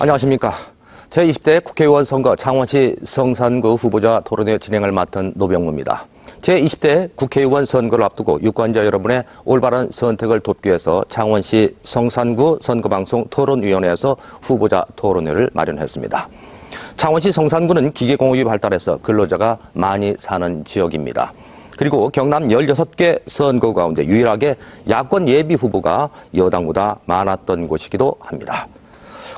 안녕하십니까. 제20대 국회의원 선거 창원시 성산구 후보자 토론회 진행을 맡은 노병무입니다. 제20대 국회의원 선거를 앞두고 유권자 여러분의 올바른 선택을 돕기 위해서 창원시 성산구 선거방송 토론위원회에서 후보자 토론회를 마련했습니다. 창원시 성산구는 기계공업이 발달해서 근로자가 많이 사는 지역입니다. 그리고 경남 16개 선거 가운데 유일하게 야권 예비 후보가 여당보다 많았던 곳이기도 합니다.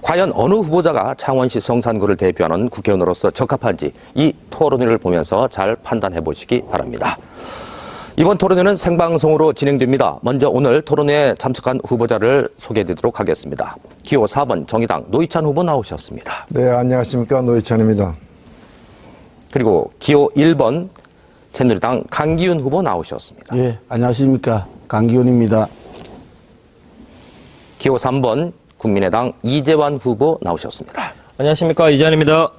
과연 어느 후보자가 창원시 성산구를 대표하는 국회의원으로서 적합한지 이 토론회를 보면서 잘 판단해 보시기 바랍니다. 이번 토론회는 생방송으로 진행됩니다. 먼저 오늘 토론회에 참석한 후보자를 소개해 드리도록 하겠습니다. 기호 4번 정의당 노희찬 후보 나오셨습니다. 네, 안녕하십니까. 노희찬입니다. 그리고 기호 1번 새누리당 강기훈 후보 나오셨습니다. 예, 안녕하십니까. 강기훈입니다. 기호 3번 국민의당 이재환 후보 나오셨습니다. 안녕하십니까. 이재환입니다.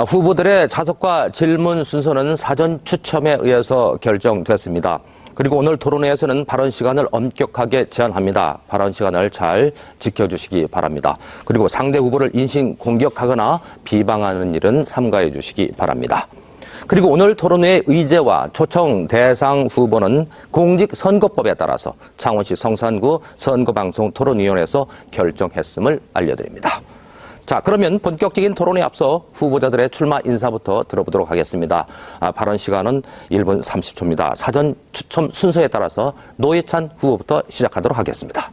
후보들의 자석과 질문 순서는 사전 추첨에 의해서 결정됐습니다. 그리고 오늘 토론회에서는 발언 시간을 엄격하게 제한합니다. 발언 시간을 잘 지켜주시기 바랍니다. 그리고 상대 후보를 인신 공격하거나 비방하는 일은 삼가해 주시기 바랍니다. 그리고 오늘 토론회의 의제와 초청 대상 후보는 공직선거법에 따라서 창원시 성산구 선거방송 토론위원회에서 결정했음을 알려드립니다. 자, 그러면 본격적인 토론에 앞서 후보자들의 출마 인사부터 들어보도록 하겠습니다. 발언 시간은 1분 30초입니다. 사전 추첨 순서에 따라서 노회찬 후보부터 시작하도록 하겠습니다.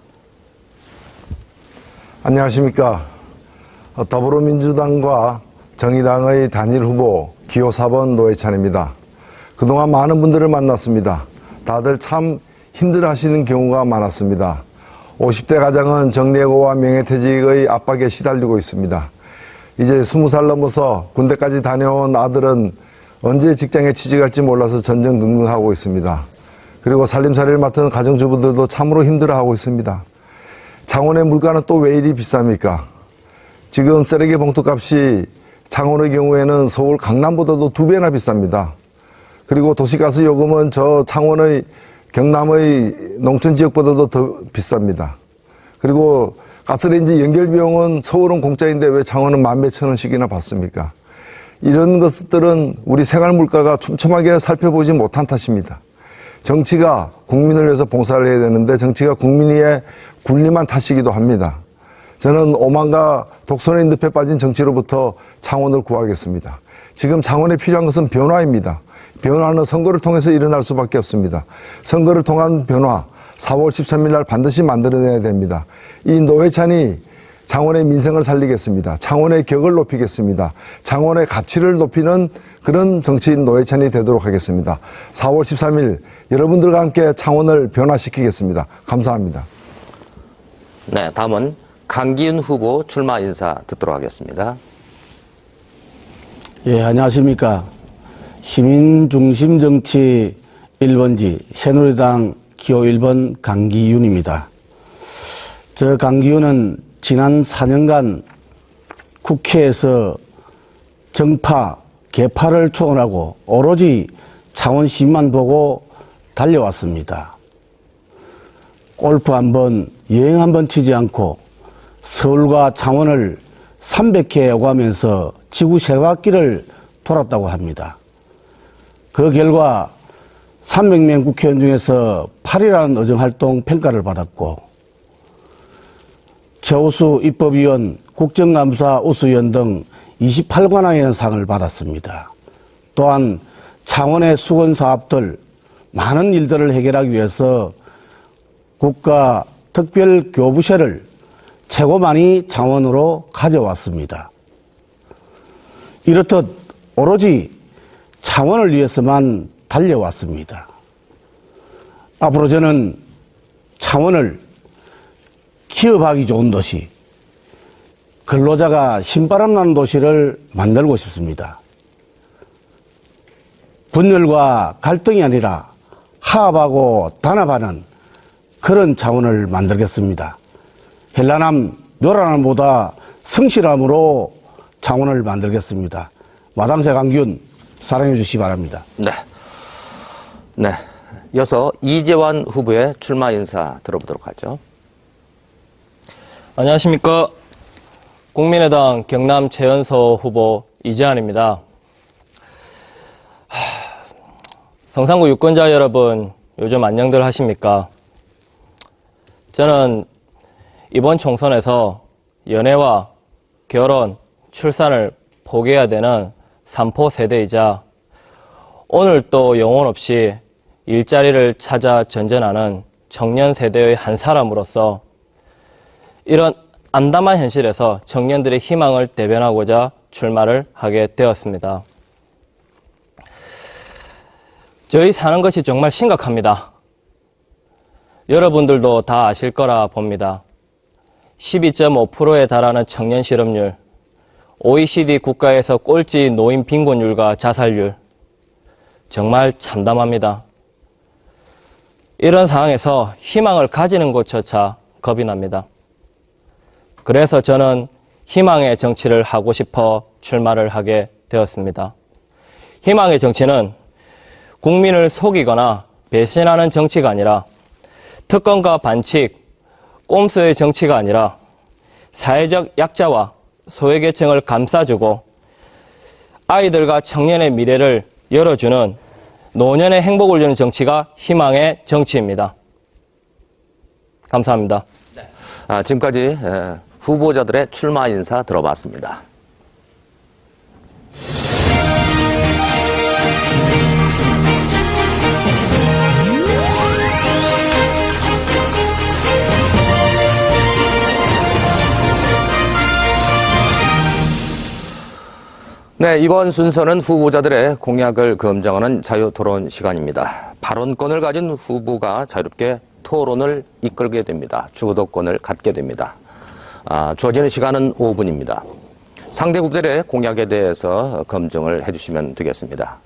안녕하십니까. 더불어민주당과 정의당의 단일 후보 기호 4번 노회찬입니다. 그동안 많은 분들을 만났습니다. 다들 참 힘들어하시는 경우가 많았습니다. 50대 가장은 정리해고와 명예퇴직의 압박에 시달리고 있습니다. 이제 20살 넘어서 군대까지 다녀온 아들은 언제 직장에 취직할지 몰라서 전전긍긍하고 있습니다. 그리고 살림살이를 맡은 가정주부들도 참으로 힘들어하고 있습니다. 창원의 물가는 또 왜 이리 비쌉니까? 지금 쓰레기 봉투값이 창원의 경우에는 서울 강남보다도 2배나 비쌉니다. 그리고 도시가스 요금은 저 창원의 경남의 농촌 지역보다도 더 비쌉니다. 그리고 가스레인지 연결 비용은 서울은 공짜인데 왜 창원은 10,000몇천 원씩이나 받습니까? 이런 것들은 우리 생활 물가가 촘촘하게 살펴보지 못한 탓입니다. 정치가 국민을 위해서 봉사를 해야 되는데 정치가 국민 위에 군림한 탓이기도 합니다. 저는 오만과 독선의 늪에 빠진 정치로부터 창원을 구하겠습니다. 지금 창원에 필요한 것은 변화입니다. 변화는 선거를 통해서 일어날 수밖에 없습니다. 선거를 통한 변화, 4월 13일 날 반드시 만들어내야 됩니다. 이 노회찬이 창원의 민생을 살리겠습니다. 창원의 격을 높이겠습니다. 창원의 가치를 높이는 그런 정치인 노회찬이 되도록 하겠습니다. 4월 13일 여러분들과 함께 창원을 변화시키겠습니다. 감사합니다. 네, 다음은 강기훈 후보 출마 인사 듣도록 하겠습니다. 예, 안녕하십니까. 시민중심 정치 1번지 새누리당 기호 1번 강기훈입니다. 저 강기훈은 지난 4년간 국회에서 정파, 개파를 초월하고 오로지 창원 시민만 보고 달려왔습니다. 골프 한 번, 여행 한 번 치지 않고 서울과 창원을 300회 오가면서 지구 세 바퀴를 돌았다고 합니다. 그 결과 300명 국회의원 중에서 8이라는 의정활동 평가를 받았고 최우수 입법위원, 국정감사 우수위원 등 28관왕이라는 상을 받았습니다. 또한 창원의 수건사업들, 많은 일들을 해결하기 위해서 국가 특별교부세를 최고 많이 창원으로 가져왔습니다. 이렇듯 오로지 창원을 위해서만 달려왔습니다. 앞으로 저는 창원을 기업하기 좋은 도시, 근로자가 신바람 나는 도시를 만들고 싶습니다. 분열과 갈등이 아니라 화합하고 단합하는 그런 창원을 만들겠습니다. 현란함, 요란함보다 성실함으로 창원을 만들겠습니다. 마당새 강기훈 사랑해 주시기 바랍니다. 네. 이어서 이재환 후보의 출마 인사 들어보도록 하죠. 안녕하십니까. 국민의당 경남 최연소 후보 이재환입니다. 성산구 유권자 여러분, 요즘 안녕들 하십니까? 저는 이번 총선에서 연애와 결혼, 출산을 포기해야 되는 삼포 세대이자 오늘 또 영혼 없이 일자리를 찾아 전전하는 청년 세대의 한 사람으로서 이런 암담한 현실에서 청년들의 희망을 대변하고자 출마를 하게 되었습니다. 저희 사는 것이 정말 심각합니다. 여러분들도 다 아실 거라 봅니다. 12.5%에 달하는 청년 실업률, OECD 국가에서 꼴찌 노인 빈곤율과 자살률, 정말 참담합니다. 이런 상황에서 희망을 가지는 것조차 겁이 납니다. 그래서 저는 희망의 정치를 하고 싶어 출마를 하게 되었습니다. 희망의 정치는 국민을 속이거나 배신하는 정치가 아니라 특권과 반칙, 꼼수의 정치가 아니라 사회적 약자와 소외계층을 감싸주고 아이들과 청년의 미래를 열어주는 노년의 행복을 주는 정치가 희망의 정치입니다. 감사합니다. 지금까지 후보자들의 출마 인사 들어봤습니다. 네, 이번 순서는 후보자들의 공약을 검증하는 자유토론 시간입니다. 발언권을 가진 후보가 자유롭게 토론을 이끌게 됩니다. 주도권을 갖게 됩니다. 주어지는 시간은 5분입니다. 상대 후보들의 공약에 대해서 검증을 해주시면 되겠습니다.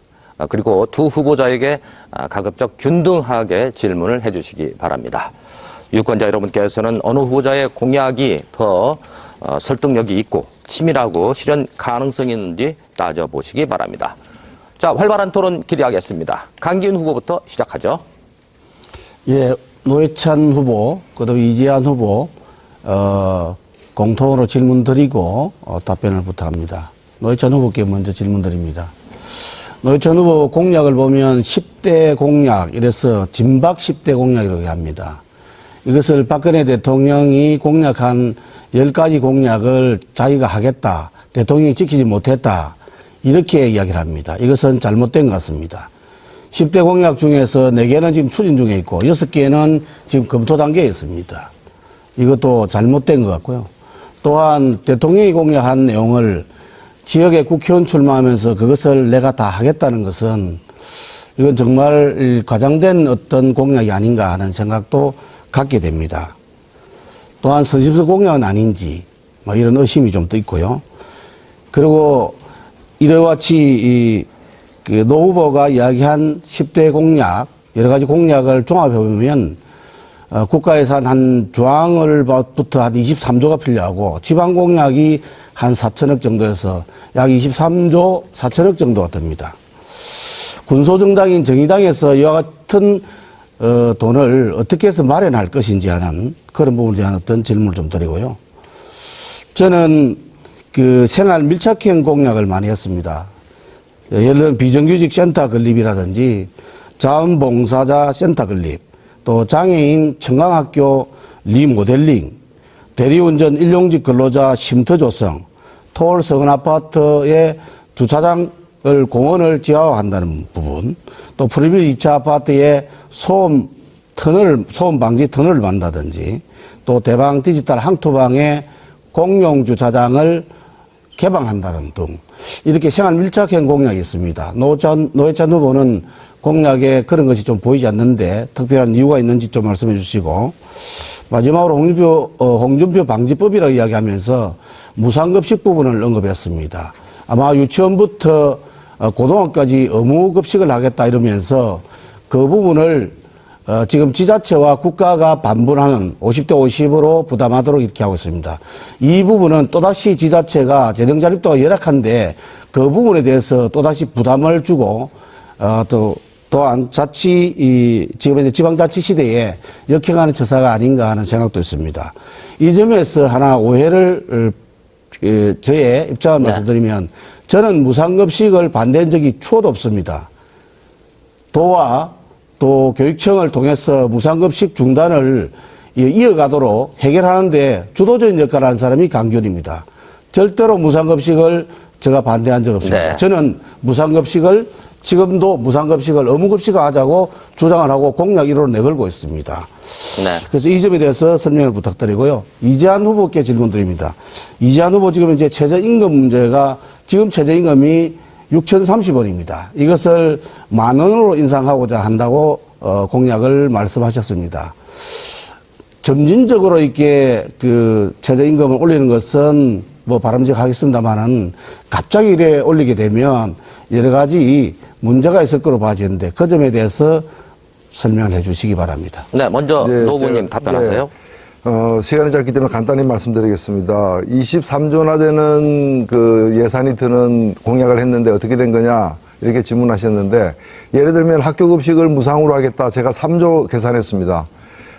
그리고 두 후보자에게 가급적 균등하게 질문을 해주시기 바랍니다. 유권자 여러분께서는 어느 후보자의 공약이 더 설득력이 있고 치밀하고 실현 가능성이 있는지 따져보시기 바랍니다. 자, 활발한 토론 기대하겠습니다. 강기훈 후보부터 시작하죠. 예, 노회찬 후보, 그다음에 이재환 후보, 공통으로 질문 드리고 답변을 부탁합니다. 노회찬 후보께 먼저 질문 드립니다. 노회찬 후보 공약을 보면 10대 공약, 이래서 진박 10대 공약이라고 합니다. 이것을 박근혜 대통령이 공약한 10가지 공약을 자기가 하겠다, 대통령이 지키지 못했다, 이렇게 이야기를 합니다. 이것은 잘못된 것 같습니다. 10대 공약 중에서 4개는 지금 추진 중에 있고 6개는 지금 검토 단계에 있습니다. 이것도 잘못된 것 같고요. 또한 대통령이 공약한 내용을 지역에 국회의원 출마하면서 그것을 내가 다 하겠다는 것은 이건 정말 과장된 어떤 공약이 아닌가 하는 생각도 갖게 됩니다. 또한 선심서 공약은 아닌지 이런 의심이 좀 더 있고요. 그리고 이와 같이 노 후보가 이야기한 10대 공약, 여러 가지 공약을 종합해 보면 국가예산 한 중앙을부터 한 23조가 필요하고 지방 공약이 한 4천억 정도에서 약 23조 4천억 정도가 됩니다. 군소정당인 정의당에서 이와 같은 돈을 어떻게 해서 마련할 것인지 하는 그런 부분에 대한 어떤 질문을 좀 드리고요. 저는 그 생활 밀착형 공약을 많이 했습니다. 예를 들면 비정규직 센터 건립이라든지 자원봉사자 센터 건립, 또 장애인 청강학교 리모델링, 대리운전 일용직 근로자 쉼터 조성, 토월 서원 아파트의 주차장을 공원을 지하화한다는 부분, 또 프리빌 2차 아파트에 소음 방지 터널을 만다든지, 또 대방 디지털 항토방에 공용 주차장을 개방한다는 등 이렇게 생활 밀착형 공약이 있습니다. 노회찬 후보는 공약에 그런 것이 좀 보이지 않는데 특별한 이유가 있는지 좀 말씀해 주시고, 마지막으로 홍준표 방지법이라고 이야기하면서 무상급식 부분을 언급했습니다. 아마 유치원부터 고등학교까지 의무급식을 하겠다 이러면서 그 부분을 지금 지자체와 국가가 반분하는 50대 50으로 부담하도록 이렇게 하고 있습니다. 이 부분은 또다시 지자체가 재정 자립도가 열악한데 그 부분에 대해서 또다시 부담을 주고 또한 지금 이제 지방자치 시대에 역행하는 처사가 아닌가 하는 생각도 있습니다. 이 점에서 하나 오해를 저의 입장을 네. 말씀드리면 저는 무상급식을 반대한 적이 추호도 없습니다. 도와 또 교육청을 통해서 무상급식 중단을 이어가도록 해결하는데 주도적인 역할을 한 사람이 강균입니다. 절대로 무상급식을 제가 반대한 적 없습니다. 네. 저는 무상급식을 지금도 무상급식을 의무급식을 하자고 주장을 하고 공약 1호로 내걸고 있습니다. 네. 그래서 이 점에 대해서 설명을 부탁드리고요. 이재한 후보께 질문드립니다. 이재한 후보 지금 이제 최저임금 문제가 지금 최저임금이 6,030원입니다. 이것을 10,000원으로 인상하고자 한다고 공약을 말씀하셨습니다. 점진적으로 이렇게 그 최저임금을 올리는 것은 뭐 바람직하겠습니다만은 갑자기 이래 올리게 되면 여러 가지 문제가 있을 거로 봐지는데 그 점에 대해서 설명을 해 주시기 바랍니다. 네, 먼저 네, 노 후보님 제가- 답변하세요. 시간이 짧기 때문에 간단히 말씀드리겠습니다. 23조나 되는 그 예산이 드는 공약을 했는데 어떻게 된 거냐 이렇게 질문하셨는데 예를 들면 학교급식을 무상으로 하겠다. 제가 3조 계산했습니다.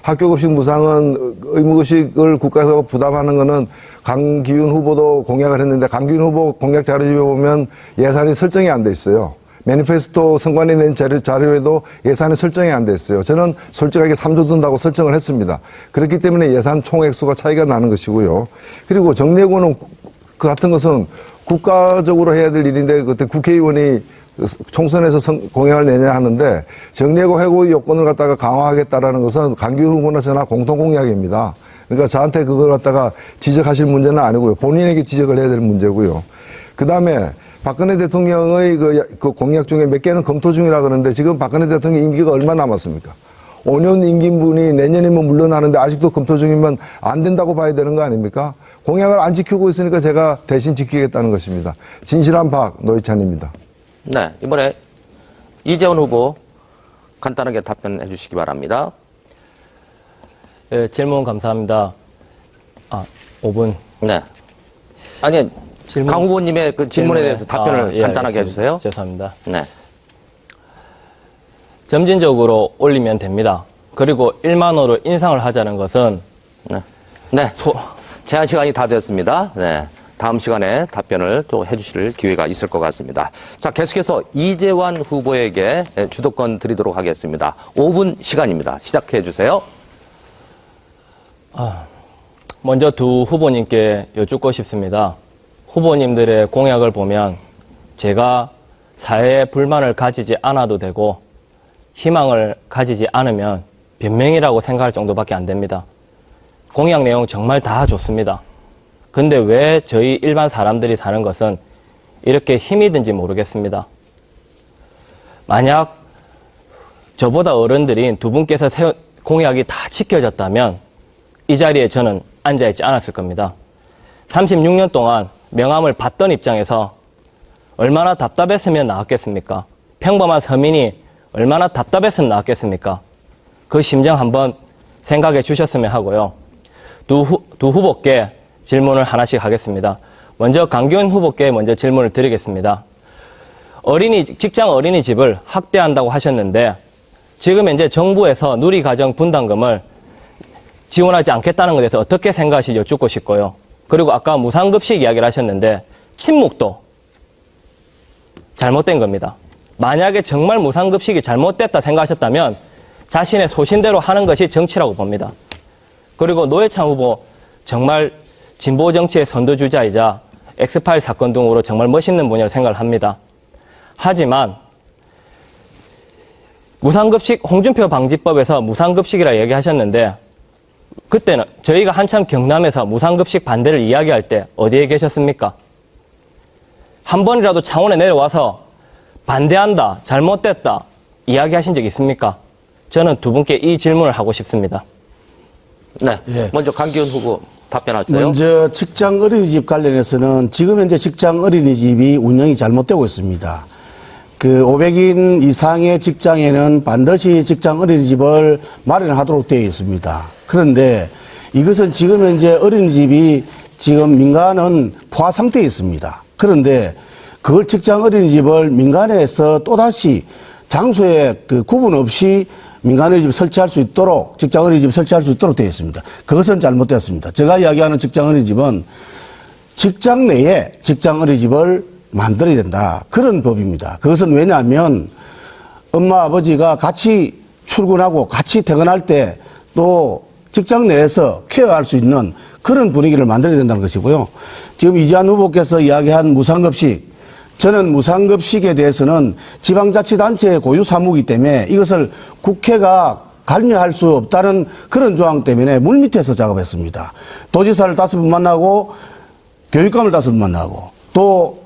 학교급식 무상은 의무급식을 국가에서 부담하는 거는 강기훈 후보도 공약을 했는데 강기훈 후보 공약 자료집에 보면 예산이 설정이 안 돼 있어요. 매니페스토 선관위 낸 자료에도 예산이 설정이 안 돼 있어요. 저는 솔직하게 3조 든다고 설정을 했습니다. 그렇기 때문에 예산 총액수가 차이가 나는 것이고요. 그리고 정례고는 그 같은 것은 국가적으로 해야 될 일인데 그때 국회의원이 총선에서 공약을 내냐 하는데 정례고 해고 요건을 갖다가 강화하겠다라는 것은 강기훈 후보나 저나 공통 공약입니다. 그러니까 저한테 그걸 갖다가 지적하실 문제는 아니고요. 본인에게 지적을 해야 될 문제고요. 그 다음에 박근혜 대통령의 그 공약 중에 몇 개는 검토 중이라 그러는데 지금 박근혜 대통령 임기가 얼마 남았습니까? 5년 임기인 분이 내년이면 물러나는데 아직도 검토 중이면 안 된다고 봐야 되는 거 아닙니까? 공약을 안 지키고 있으니까 제가 대신 지키겠다는 것입니다. 진실한 박 노회찬입니다. 네, 이번에 이재원 후보 간단하게 답변해 주시기 바랍니다. 예, 질문 감사합니다. 5분. 네. 아니, 질문- 강 후보님의 그 질문에 질문에- 대해서 답변을 예, 간단하게 알겠습니다. 해주세요. 죄송합니다. 네. 점진적으로 올리면 됩니다. 그리고 1만 원으로 인상을 하자는 것은 네. 네. 제한 시간이 다 됐습니다. 네. 다음 시간에 답변을 또 해주실 기회가 있을 것 같습니다. 자, 계속해서 이재환 후보에게 주도권 드리도록 하겠습니다. 5분 시간입니다. 시작해 주세요. 먼저 두 후보님께 여쭙고 싶습니다. 후보님들의 공약을 보면 제가 사회에 불만을 가지지 않아도 되고 희망을 가지지 않으면 변명이라고 생각할 정도밖에 안 됩니다. 공약 내용 정말 다 좋습니다. 근데 왜 저희 일반 사람들이 사는 것은 이렇게 힘이 든지 모르겠습니다. 만약 저보다 어른들인 두 분께서 세운 공약이 다 지켜졌다면 이 자리에 저는 앉아있지 않았을 겁니다. 36년 동안 명함을 받던 입장에서 얼마나 답답했으면 나왔겠습니까? 평범한 서민이 얼마나 답답했으면 나왔겠습니까? 그 심정 한번 생각해 주셨으면 하고요. 두 후보께 질문을 하나씩 하겠습니다. 먼저 강기훈 후보께 먼저 질문을 드리겠습니다. 직장 어린이집을 확대한다고 하셨는데 지금 현재 정부에서 누리가정 분담금을 지원하지 않겠다는 것에 대해서 어떻게 생각하시지 여쭙고 싶고요. 그리고 아까 무상급식 이야기를 하셨는데 친묵도 잘못된 겁니다. 만약에 정말 무상급식이 잘못됐다 생각하셨다면 자신의 소신대로 하는 것이 정치라고 봅니다. 그리고 노회찬 후보 정말 진보 정치의 선두주자이자 엑스파일 사건 등으로 정말 멋있는 분이라고 생각을 합니다. 하지만 무상급식 홍준표 방지법에서 무상급식이라 얘기하셨는데 그때는 저희가 한참 경남에서 무상급식 반대를 이야기할 때 어디에 계셨습니까? 한 번이라도 창원에 내려와서 반대한다, 잘못됐다 이야기하신 적 있습니까? 저는 두 분께 이 질문을 하고 싶습니다. 네. 예. 먼저 강기훈 후보 답변하세요. 먼저 직장 어린이집 관련해서는 지금 현재 직장 어린이집이 운영이 잘못되고 있습니다. 그 500인 이상의 직장에는 반드시 직장 어린이집을 마련하도록 되어 있습니다. 그런데 이것은 지금 현재 어린이집이 지금 민간은 포화 상태에 있습니다. 그런데 그걸 직장 어린이집을 민간에서 또다시 장소에 그 구분 없이 민간 어린이집 설치할 수 있도록 직장 어린이집 설치할 수 있도록 되어 있습니다. 그것은 잘못되었습니다. 제가 이야기하는 직장 어린이집은 직장 내에 직장 어린이집을 만들어야 된다. 그런 법입니다. 그것은 왜냐하면 엄마 아버지가 같이 출근하고 같이 퇴근할 때 또 직장 내에서 케어할 수 있는 그런 분위기를 만들어야 된다는 것이고요. 지금 이재한 후보께서 이야기한 무상급식, 저는 무상급식에 대해서는 지방자치단체의 고유 사무이기 때문에 이것을 국회가 관여할 수 없다는 그런 조항 때문에 물밑에서 작업했습니다. 도지사를 5번 만나고 교육감을 5번 만나고 또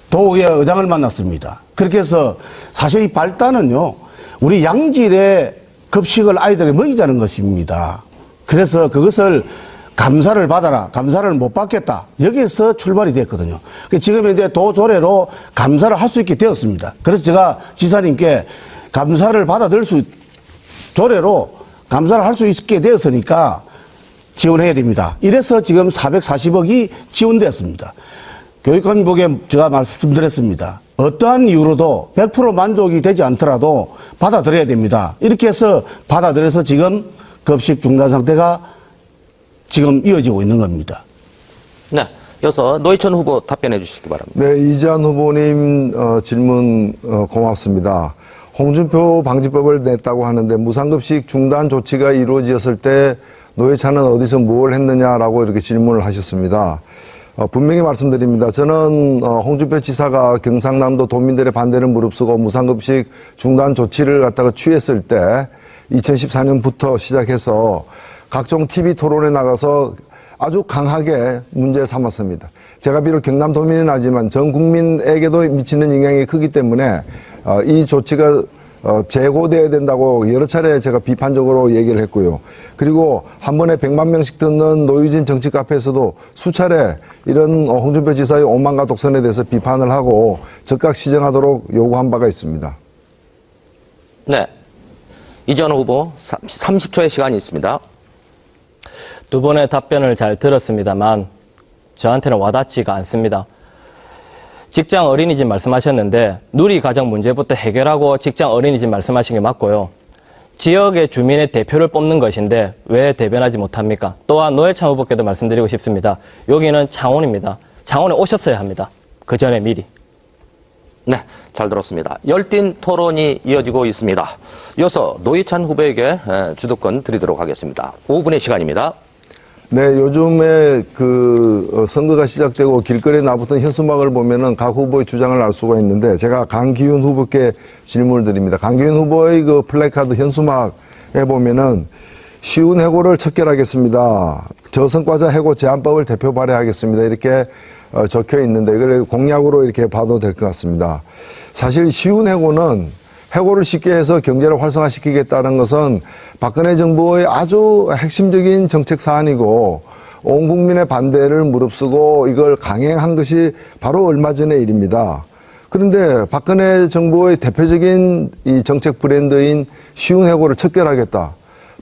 도의회 의장을 만났습니다. 그렇게 해서 사실 이 발단은요, 우리 양질의 급식을 아이들에게 먹이자는 것입니다. 그래서 그것을 감사를 받아라, 감사를 못 받겠다, 여기에서 출발이 됐거든요. 지금 이제 도조례로 감사를 할 수 있게 되었습니다. 그래서 제가 지사님께 감사를 받아들일 수, 조례로 감사를 할 수 있게 되었으니까 지원해야 됩니다. 이래서 지금 440억이 지원되었습니다. 교육감님에게 제가 말씀드렸습니다. 어떠한 이유로도 100% 만족이 되지 않더라도 받아들여야 됩니다. 이렇게 해서 받아들여서 지금 급식 중단 상태가 지금 이어지고 있는 겁니다. 네. 이어서 노회찬 후보 답변해 주시기 바랍니다. 네, 이재한 후보님 질문 고맙습니다. 홍준표 방지법을 냈다고 하는데 무상급식 중단 조치가 이루어졌을 때 노회찬은 어디서 뭘 했느냐라고 이렇게 질문을 하셨습니다. 분명히 말씀드립니다. 저는 홍준표 지사가 경상남도 도민들의 반대를 무릅쓰고 무상급식 중단 조치를 갖다가 취했을 때 2014년부터 시작해서 각종 TV 토론에 나가서 아주 강하게 문제 삼았습니다. 제가 비록 경남 도민은 아니지만 전 국민에게도 미치는 영향이 크기 때문에 이 조치가 재고돼야 된다고 여러 차례 제가 비판적으로 얘기를 했고요. 그리고 한 번에 100만 명씩 듣는 노유진 정치 카페에서도 수차례 이런 홍준표 지사의 오만과 독선에 대해서 비판을 하고 즉각 시정하도록 요구한 바가 있습니다. 네. 이재한 후보 30초의 시간이 있습니다. 두 번의 답변을 잘 들었습니다만 저한테는 와닿지가 않습니다. 직장 어린이집 말씀하셨는데 누리과정 문제부터 해결하고 직장 어린이집 말씀하신 게 맞고요. 지역의 주민의 대표를 뽑는 것인데 왜 대변하지 못합니까? 또한 노회찬 후보께도 말씀드리고 싶습니다. 여기는 창원입니다. 창원에 오셨어야 합니다. 그 전에 미리. 네, 잘 들었습니다. 열띤 토론이 이어지고 있습니다. 이어서 노회찬 후보에게 주도권 드리도록 하겠습니다. 5분의 시간입니다. 네, 요즘에 선거가 시작되고 길거리에 나붙은 현수막을 보면은 각 후보의 주장을 알 수가 있는데 제가 강기훈 후보께 질문을 드립니다. 강기훈 후보의 플래카드 현수막에 보면은 쉬운 해고를 척결하겠습니다. 저성과자 해고 제한법을 대표 발의하겠습니다. 이렇게 적혀 있는데 이걸 공약으로 이렇게 봐도 될 것 같습니다. 사실 쉬운 해고를 쉽게 해서 경제를 활성화시키겠다는 것은 박근혜 정부의 아주 핵심적인 정책 사안이고 온 국민의 반대를 무릅쓰고 이걸 강행한 것이 바로 얼마 전의 일입니다. 그런데 박근혜 정부의 대표적인 이 정책 브랜드인 쉬운 해고를 척결하겠다.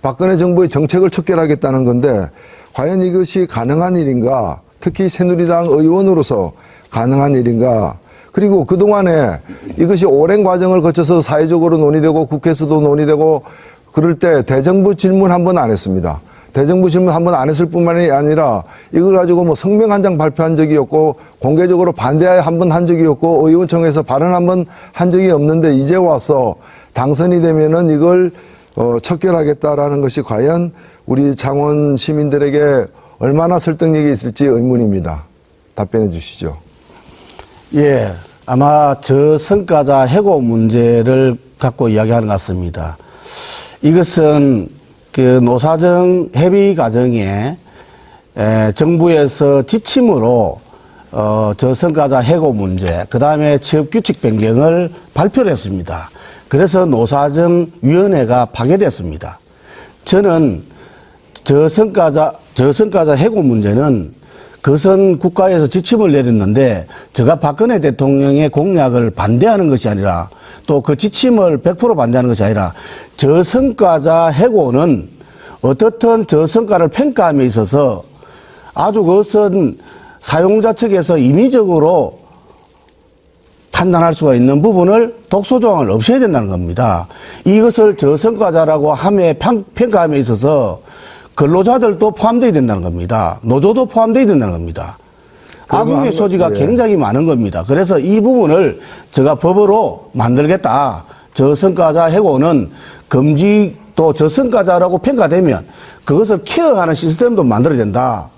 박근혜 정부의 정책을 척결하겠다는 건데 과연 이것이 가능한 일인가? 특히 새누리당 의원으로서 가능한 일인가? 그리고 그동안에 이것이 오랜 과정을 거쳐서 사회적으로 논의되고 국회에서도 논의되고 그럴 때 대정부 질문 한 번 안 했습니다. 대정부 질문 한 번 안 했을 뿐만이 아니라 이걸 가지고 뭐 성명 한 장 발표한 적이 없고 공개적으로 반대하에 한 번 한 적이 없고 의원총회에서 발언 한 번 한 적이 없는데 이제 와서 당선이 되면은 이걸 척결하겠다라는 것이 과연 우리 창원 시민들에게 얼마나 설득력이 있을지 의문입니다. 답변해 주시죠. 예, 아마 저성과자 해고 문제를 갖고 이야기하는 것 같습니다. 이것은 노사정 협의 과정에 정부에서 지침으로 저성과자 해고 문제, 그 다음에 취업 규칙 변경을 발표를 했습니다. 그래서 노사정 위원회가 파괴됐습니다. 저는 저성과자 해고 문제는 그것은 국가에서 지침을 내렸는데 제가 박근혜 대통령의 공약을 반대하는 것이 아니라 또 그 지침을 100% 반대하는 것이 아니라 저성과자 해고는 어떻든 저성과를 평가함에 있어서 아주 그것은 사용자 측에서 임의적으로 판단할 수가 있는 부분을 독소조항을 없애야 된다는 겁니다. 이것을 저성과자라고 함에 평가함에 있어서 근로자들도 포함되어야 된다는 겁니다. 노조도 포함되어야 된다는 겁니다. 악용의 소지가 굉장히 많은 겁니다. 그래서 이 부분을 제가 법으로 만들겠다. 저성과자 해고는 금지 또 저성과자라고 평가되면 그것을 케어하는 시스템도 만들어야 된다.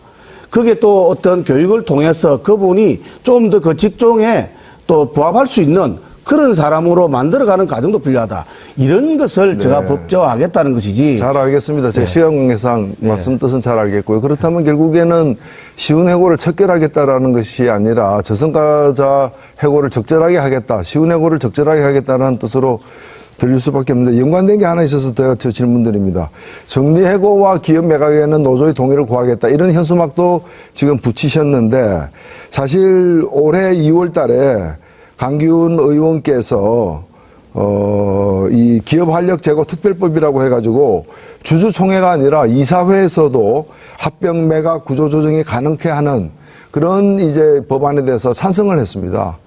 그게 또 어떤 교육을 통해서 그분이 좀 더 그 직종에 또 부합할 수 있는 그런 사람으로 만들어가는 과정도 필요하다. 이런 것을 제가 법제화하겠다는 것이지. 잘 알겠습니다. 제 시간 관계상 말씀 뜻은 잘 알겠고요. 그렇다면 결국에는 쉬운 해고를 척결하겠다라는 것이 아니라 저성과자 해고를 적절하게 하겠다. 쉬운 해고를 적절하게 하겠다는 뜻으로 들릴 수밖에 없는데 연관된 게 하나 있어서 제가 저 질문드립니다. 정리해고와 기업 매각에는 노조의 동의를 구하겠다. 이런 현수막도 지금 붙이셨는데 사실 올해 2월 달에 강기훈 의원께서 이 기업 활력 제고 특별법이라고 해가지고 주주총회가 아니라 이사회에서도 합병 매각 구조 조정이 가능케 하는 그런 이제 법안에 대해서 찬성을 했습니다.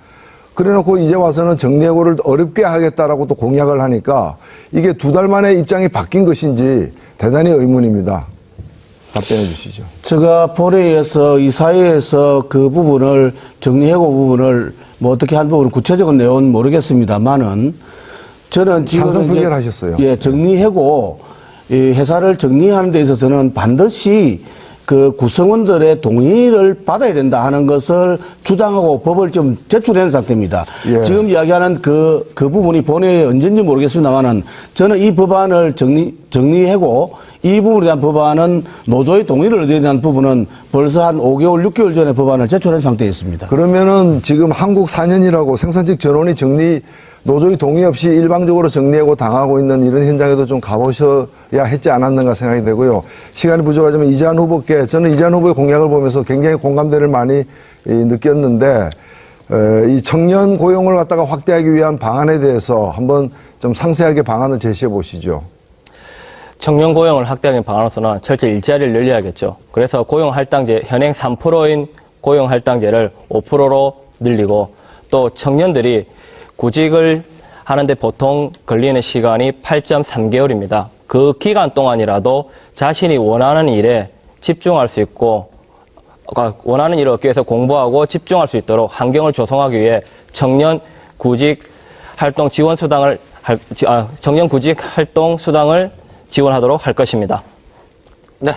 그래놓고 이제 와서는 정리해고를 어렵게 하겠다라고 또 공약을 하니까 이게 2달 만에 입장이 바뀐 것인지 대단히 의문입니다. 답변해 주시죠. 제가 본회의에서 이사회에서 그 부분을 정리해고 부분을 뭐 어떻게 한 부분을 구체적인 내용은 모르겠습니다만은 저는 지금 찬성 표결하셨어요. 예, 정리해고 이 회사를 정리하는 데 있어서는 반드시 그 구성원들의 동의를 받아야 된다 하는 것을 주장하고 법을 좀 제출하는 상태입니다. 예. 지금 이야기하는 그 부분이 본회의에 언제인지 모르겠습니다만은 저는 이 법안을 정리하고 이 부분에 대한 법안은 노조의 동의를 얻어야 되는 부분은 벌써 한 5개월, 6개월 전에 법안을 제출한 상태에 있습니다. 그러면은 지금 한국 4년이라고 생산직 전원이 노조의 동의 없이 일방적으로 정리하고 당하고 있는 이런 현장에도 좀 가보셔야 했지 않았는가 생각이 되고요. 시간이 부족하지만 이재한 후보께 저는 이재한 후보의 공약을 보면서 굉장히 공감대를 많이 느꼈는데 이 청년 고용을 갖다가 확대하기 위한 방안에 대해서 한번 좀 상세하게 방안을 제시해 보시죠. 청년 고용을 확대하기 방안으로서는 철저히 일자리를 늘려야겠죠. 그래서 고용할당제, 현행 3%인 고용할당제를 5%로 늘리고 또 청년들이 구직을 하는데 보통 걸리는 시간이 8.3개월입니다. 그 기간 동안이라도 자신이 원하는 일에 집중할 수 있고 원하는 일을 얻기 위해서 공부하고 집중할 수 있도록 환경을 조성하기 위해 청년 구직 활동 지원 수당을 청년 구직 활동 수당을 지원하도록 할 것입니다. 네,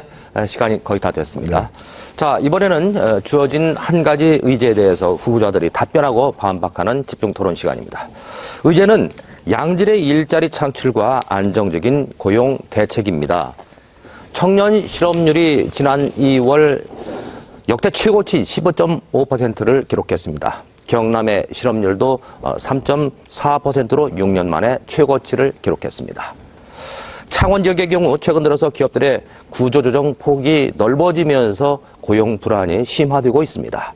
시간이 거의 다 됐습니다. 자, 이번에는 주어진 한 가지 의제에 대해서 후보자들이 답변하고 반박하는 집중 토론 시간입니다. 의제는 양질의 일자리 창출과 안정적인 고용 대책입니다. 청년 실업률이 지난 2월 역대 최고치 15.5%를 기록했습니다. 경남의 실업률도 3.4%로 6년 만에 최고치를 기록했습니다. 창원 지역의 경우 최근 들어서 기업들의 구조조정 폭이 넓어지면서 고용 불안이 심화되고 있습니다.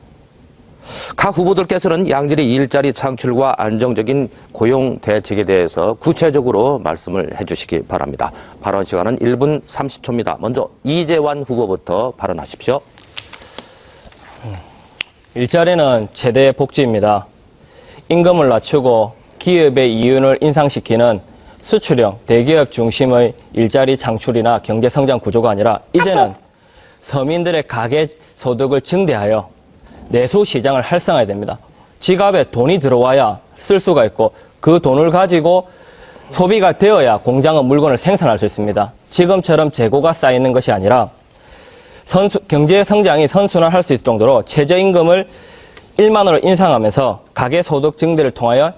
각 후보들께서는 양질의 일자리 창출과 안정적인 고용 대책에 대해서 구체적으로 말씀을 해주시기 바랍니다. 발언 시간은 1분 30초입니다. 먼저 이재환 후보부터 발언하십시오. 일자리는 최대의 복지입니다. 임금을 낮추고 기업의 이윤을 인상시키는 수출형 대기업 중심의 일자리 창출이나 경제 성장 구조가 아니라 이제는 서민들의 가계 소득을 증대하여 내수 시장을 활성화해야 됩니다. 지갑에 돈이 들어와야 쓸 수가 있고 그 돈을 가지고 소비가 되어야 공장은 물건을 생산할 수 있습니다. 지금처럼 재고가 쌓이는 것이 아니라 경제 성장이 선순환할 수 있을 정도로 최저임금을 1만 원을 인상하면서 가계 소득 증대를 통하여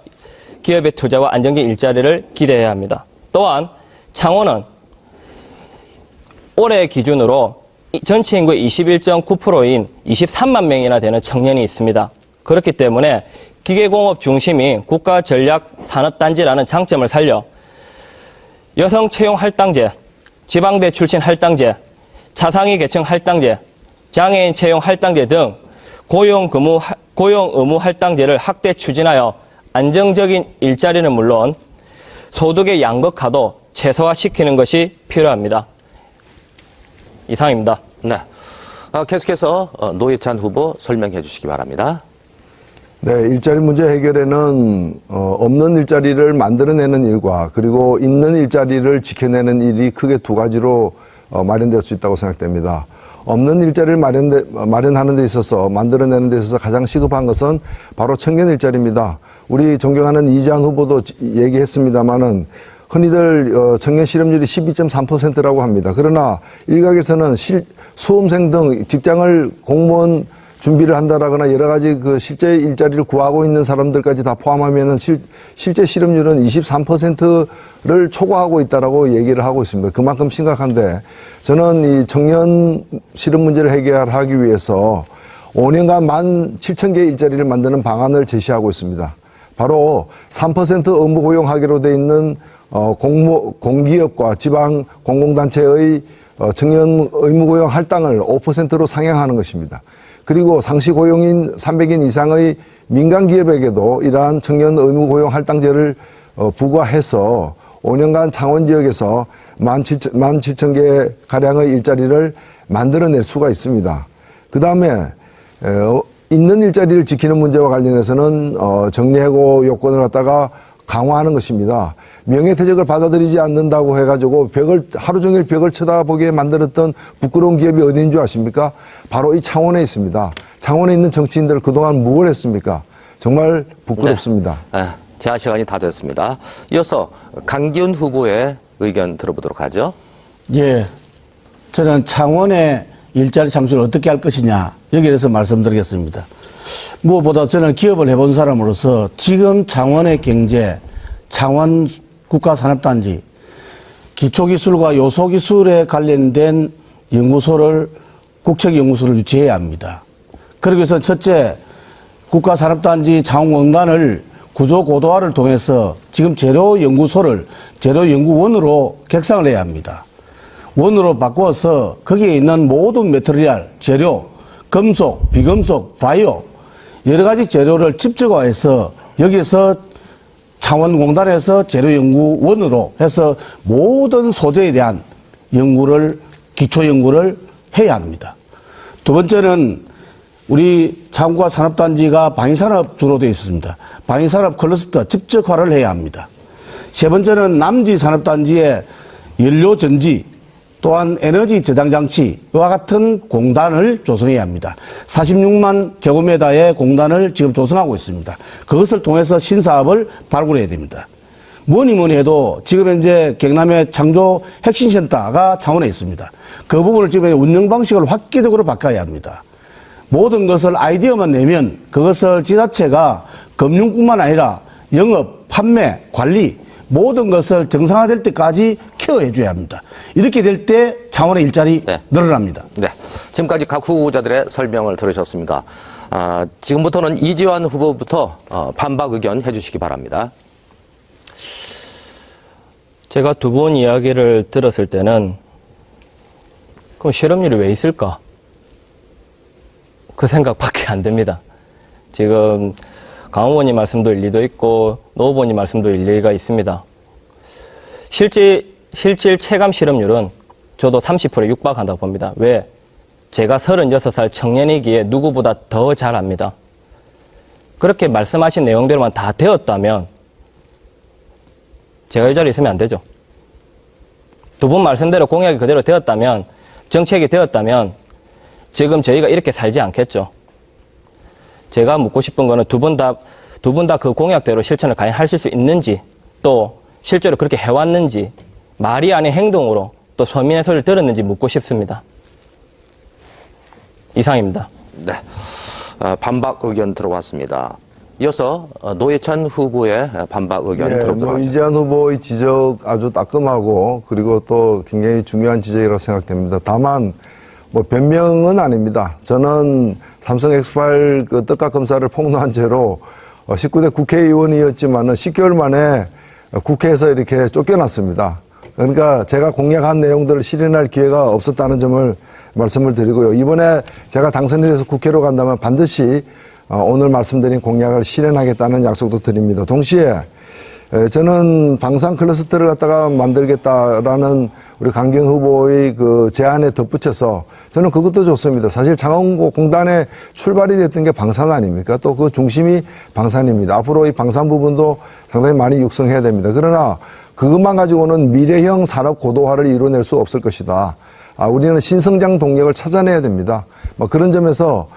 기업의 투자와 안정적인 일자리를 기대해야 합니다. 또한 창원은 올해 기준으로 전체 인구의 21.9%인 23만 명이나 되는 청년이 있습니다. 그렇기 때문에 기계공업 중심인 국가전략산업단지라는 장점을 살려 여성 채용 할당제, 지방대 출신 할당제, 차상위 계층 할당제, 장애인 채용 할당제 등 고용 의무 할당제를 확대 추진하여 안정적인 일자리는 물론 소득의 양극화도 최소화시키는 것이 필요합니다. 이상입니다. 네. 계속해서 노회찬 후보 설명해 주시기 바랍니다. 네, 일자리 문제 해결에는 없는 일자리를 만들어내는 일과 그리고 있는 일자리를 지켜내는 일이 크게 두 가지로 마련될 수 있다고 생각됩니다. 없는 일자리를 마련하는 데 있어서 만들어내는 데 있어서 가장 시급한 것은 바로 청년 일자리입니다. 우리 존경하는 이재한 후보도 얘기했습니다마는 흔히들 청년 실업률이 12.3%라고 합니다. 그러나 일각에서는 수험생 등 직장을 공무원 준비를 한다라거나 여러 가지 그 실제 일자리를 구하고 있는 사람들까지 다 포함하면은 실제 실업률은 23%를 초과하고 있다라고 얘기를 하고 있습니다. 그만큼 심각한데 저는 이 청년 실업 문제를 해결하기 위해서 5년간 17,000개의 일자리를 만드는 방안을 제시하고 있습니다. 바로 3% 의무 고용하기로 돼 있는 공기업과 지방 공공단체의 청년 의무 고용 할당을 5%로 상향하는 것입니다. 그리고 상시 고용인 300인 이상의 민간 기업에게도 이러한 청년 의무 고용 할당제를 부과해서 5년간 창원 지역에서 17,000개 가량의 일자리를 만들어낼 수가 있습니다. 그 다음에 있는 일자리를 지키는 문제와 관련해서는 정리해고 요건을 갖다가 강화하는 것입니다. 명예퇴직을 받아들이지 않는다고 해가지고 하루 종일 벽을 쳐다보게 만들었던 부끄러운 기업이 어디인 줄 아십니까? 바로 이 창원에 있습니다. 창원에 있는 정치인들 그동안 뭘 했습니까? 정말 부끄럽습니다. 네. 제한 시간이 다 됐습니다. 이어서 강기훈 후보의 의견 들어보도록 하죠. 예. 저는 창원의 일자리 창출을 어떻게 할 것이냐, 여기에 대해서 말씀드리겠습니다. 무엇보다 저는 기업을 해본 사람으로서 지금 창원의 경제, 창원 국가산업단지, 기초기술과 요소기술에 관련된 연구소를, 국책연구소를 유치해야 합니다. 그러기 위해서 첫째, 국가산업단지 창원공단을 구조고도화를 통해서 지금 재료연구소를 재료연구원으로 객상을 해야 합니다. 원으로 바꾸어서 거기에 있는 모든 메터리얼, 재료, 금속, 비금속, 바이오 여러 가지 재료를 집적화해서 여기서 창원공단에서 재료연구원으로 해서 모든 소재에 대한 연구를, 기초연구를 해야 합니다. 두 번째는 우리 창원과 산업단지가 방위산업 주로 되어 있습니다. 방위산업 클러스터 집적화를 해야 합니다. 세 번째는 남지 산업단지의 연료전지 또한 에너지 저장장치 이와 같은 공단을 조성해야 합니다. 46만 제곱미터의 공단을 지금 조성하고 있습니다. 그것을 통해서 신사업을 발굴해야 됩니다. 뭐니 해도 지금 현재 경남의 창조 혁신센터가 창원에 있습니다. 그 부분을 지금 운영 방식을 획기적으로 바꿔야 합니다. 모든 것을 아이디어만 내면 그것을 지자체가 금융뿐만 아니라 영업, 판매, 관리 모든 것을 정상화될 때까지 케어해 줘야 합니다. 이렇게 될 때 창원의 일자리 늘어납니다. 네. 지금까지 각 후보자들의 설명을 들으셨습니다. 지금부터는 이재환 후보부터 반박 의견 해주시기 바랍니다. 제가 두 분 이야기를 들었을 때는 그럼 실업률이 왜 있을까? 그 생각밖에 안 됩니다. 지금 강 후보님 말씀도 일리도 있고 노 후보님 말씀도 일리가 있습니다. 실질 체감 실업률은 저도 30%에 육박한다고 봅니다. 왜? 제가 36살 청년이기에 누구보다 더 잘 압니다. 그렇게 말씀하신 내용대로만 다 되었다면 제가 이 자리에 있으면 안 되죠. 두 분 말씀대로 공약이 그대로 되었다면, 정책이 되었다면 지금 저희가 이렇게 살지 않겠죠. 제가 묻고 싶은 거는 두 분 다 그 공약대로 실천을 과연 하실 수 있는지, 또 실제로 그렇게 해왔는지, 말이 아닌 행동으로 또 서민의 소리를 들었는지 묻고 싶습니다. 이상입니다. 네. 반박 의견 들어왔습니다. 이어서 노회찬 후보의 반박 의견 들어보도록 하죠. 이재한 후보의 지적 아주 따끔하고 그리고 또 굉장히 중요한 지적이라고 생각됩니다. 다만 변명은 아닙니다. 저는 삼성 엑스파일 그 떡값 검사를 폭로한 죄로 19대 국회의원이었지만은 10개월 만에 국회에서 이렇게 쫓겨났습니다. 그러니까 제가 공약한 내용들을 실현할 기회가 없었다는 점을 말씀을 드리고요. 이번에 제가 당선이 돼서 국회로 간다면 반드시 오늘 말씀드린 공약을 실현하겠다는 약속도 드립니다. 동시에 저는 방산 클러스터를 갖다가 만들겠다라는 우리 강경 후보의 그 제안에 덧붙여서 저는 그것도 좋습니다. 사실 창원공단의 출발이 됐던 게 방산 아닙니까? 또 그 중심이 방산입니다. 앞으로 이 방산 부분도 상당히 많이 육성해야 됩니다. 그러나 그것만 가지고는 미래형 산업 고도화를 이뤄낼 수 없을 것이다. 우리는 신성장 동력을 찾아내야 됩니다. 뭐 그런 점에서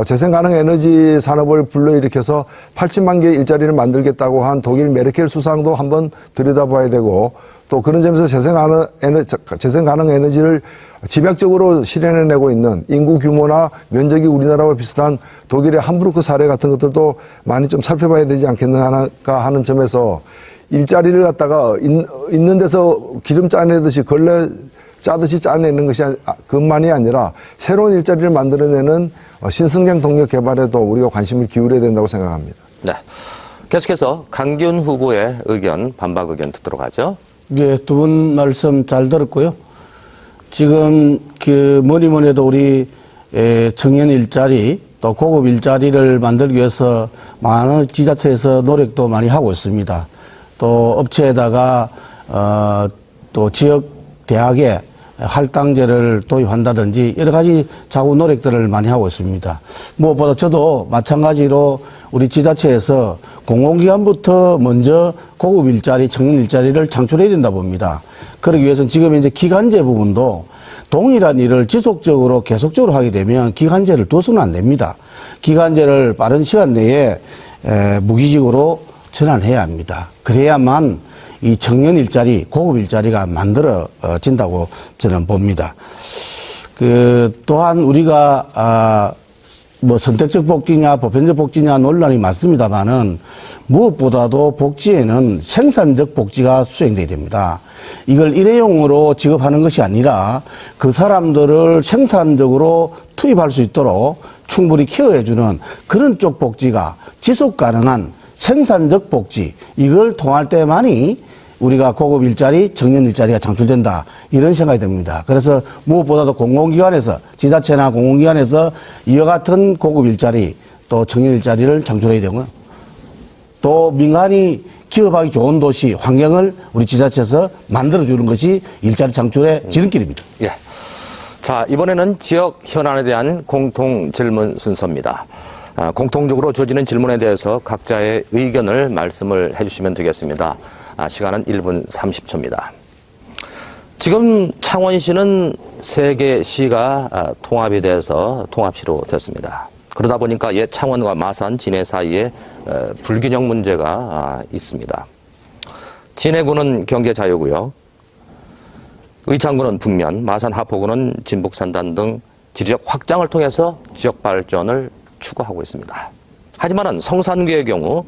재생가능 에너지 산업을 불러일으켜서 80만 개의 일자리를 만들겠다고 한 독일 메르켈 수상도 한번 들여다봐야 되고, 또 그런 점에서 재생가능 에너지를 집약적으로 실현해내고 있는 인구 규모나 면적이 우리나라와 비슷한 독일의 함부르크 사례 같은 것들도 많이 좀 살펴봐야 되지 않겠는가 하는 점에서 일자리를 갖다가 있는 데서 기름 짜내듯이 걸레 짜듯이 짜내는 것이 그것만이 아니라 새로운 일자리를 만들어내는 신성장 동력 개발에도 우리가 관심을 기울여야 된다고 생각합니다. 네. 계속해서 강기훈 후보의 의견, 반박 의견 듣도록 하죠. 예, 두 분 말씀 잘 들었고요. 지금 뭐니 해도 우리 청년 일자리 또 고급 일자리를 만들기 위해서 많은 지자체에서 노력도 많이 하고 있습니다. 또 업체에다가 또 지역 대학에 할당제를 도입한다든지 여러 가지 자구 노력들을 많이 하고 있습니다. 무엇보다 저도 마찬가지로 우리 지자체에서 공공기관부터 먼저 고급 일자리, 청년 일자리를 창출해야 된다 봅니다. 그러기 위해서는 지금 이제 기간제 부분도 동일한 일을 지속적으로 계속적으로 하게 되면 기간제를 둬서는 안 됩니다. 기간제를 빠른 시간 내에 무기직으로 전환해야 합니다. 그래야만 이 청년 일자리, 고급 일자리가 만들어진다고 저는 봅니다. 또한 우리가 뭐 선택적 복지냐 보편적 복지냐 논란이 많습니다만은 무엇보다도 복지에는 생산적 복지가 수행돼야 됩니다. 이걸 일회용으로 지급하는 것이 아니라 그 사람들을 생산적으로 투입할 수 있도록 충분히 케어해주는 그런 쪽 복지가 지속 가능한 생산적 복지, 이걸 통할 때만이 우리가 고급 일자리, 청년 일자리가 창출된다, 이런 생각이 듭니다. 그래서 무엇보다도 공공기관에서, 지자체나 공공기관에서 이와 같은 고급 일자리 또 청년 일자리를 창출해야 되고요. 또 민간이 기업하기 좋은 도시 환경을 우리 지자체에서 만들어주는 것이 일자리 창출의 지름길입니다. 예. 자, 이번에는 지역 현안에 대한 공통 질문 순서입니다. 공통적으로 주어지는 질문에 대해서 각자의 의견을 말씀을 해주시면 되겠습니다. 시간은 1분 30초입니다. 지금 창원시는 3개 시가 통합이 돼서 통합시로 됐습니다. 그러다 보니까 옛 창원과 마산, 진해 사이에 불균형 문제가 있습니다. 진해구는 경제자유구역, 의창구는 북면, 마산 하포구는 진북산단 등 지리적 확장을 통해서 지역 발전을 추구하고 있습니다. 하지만 성산구의 경우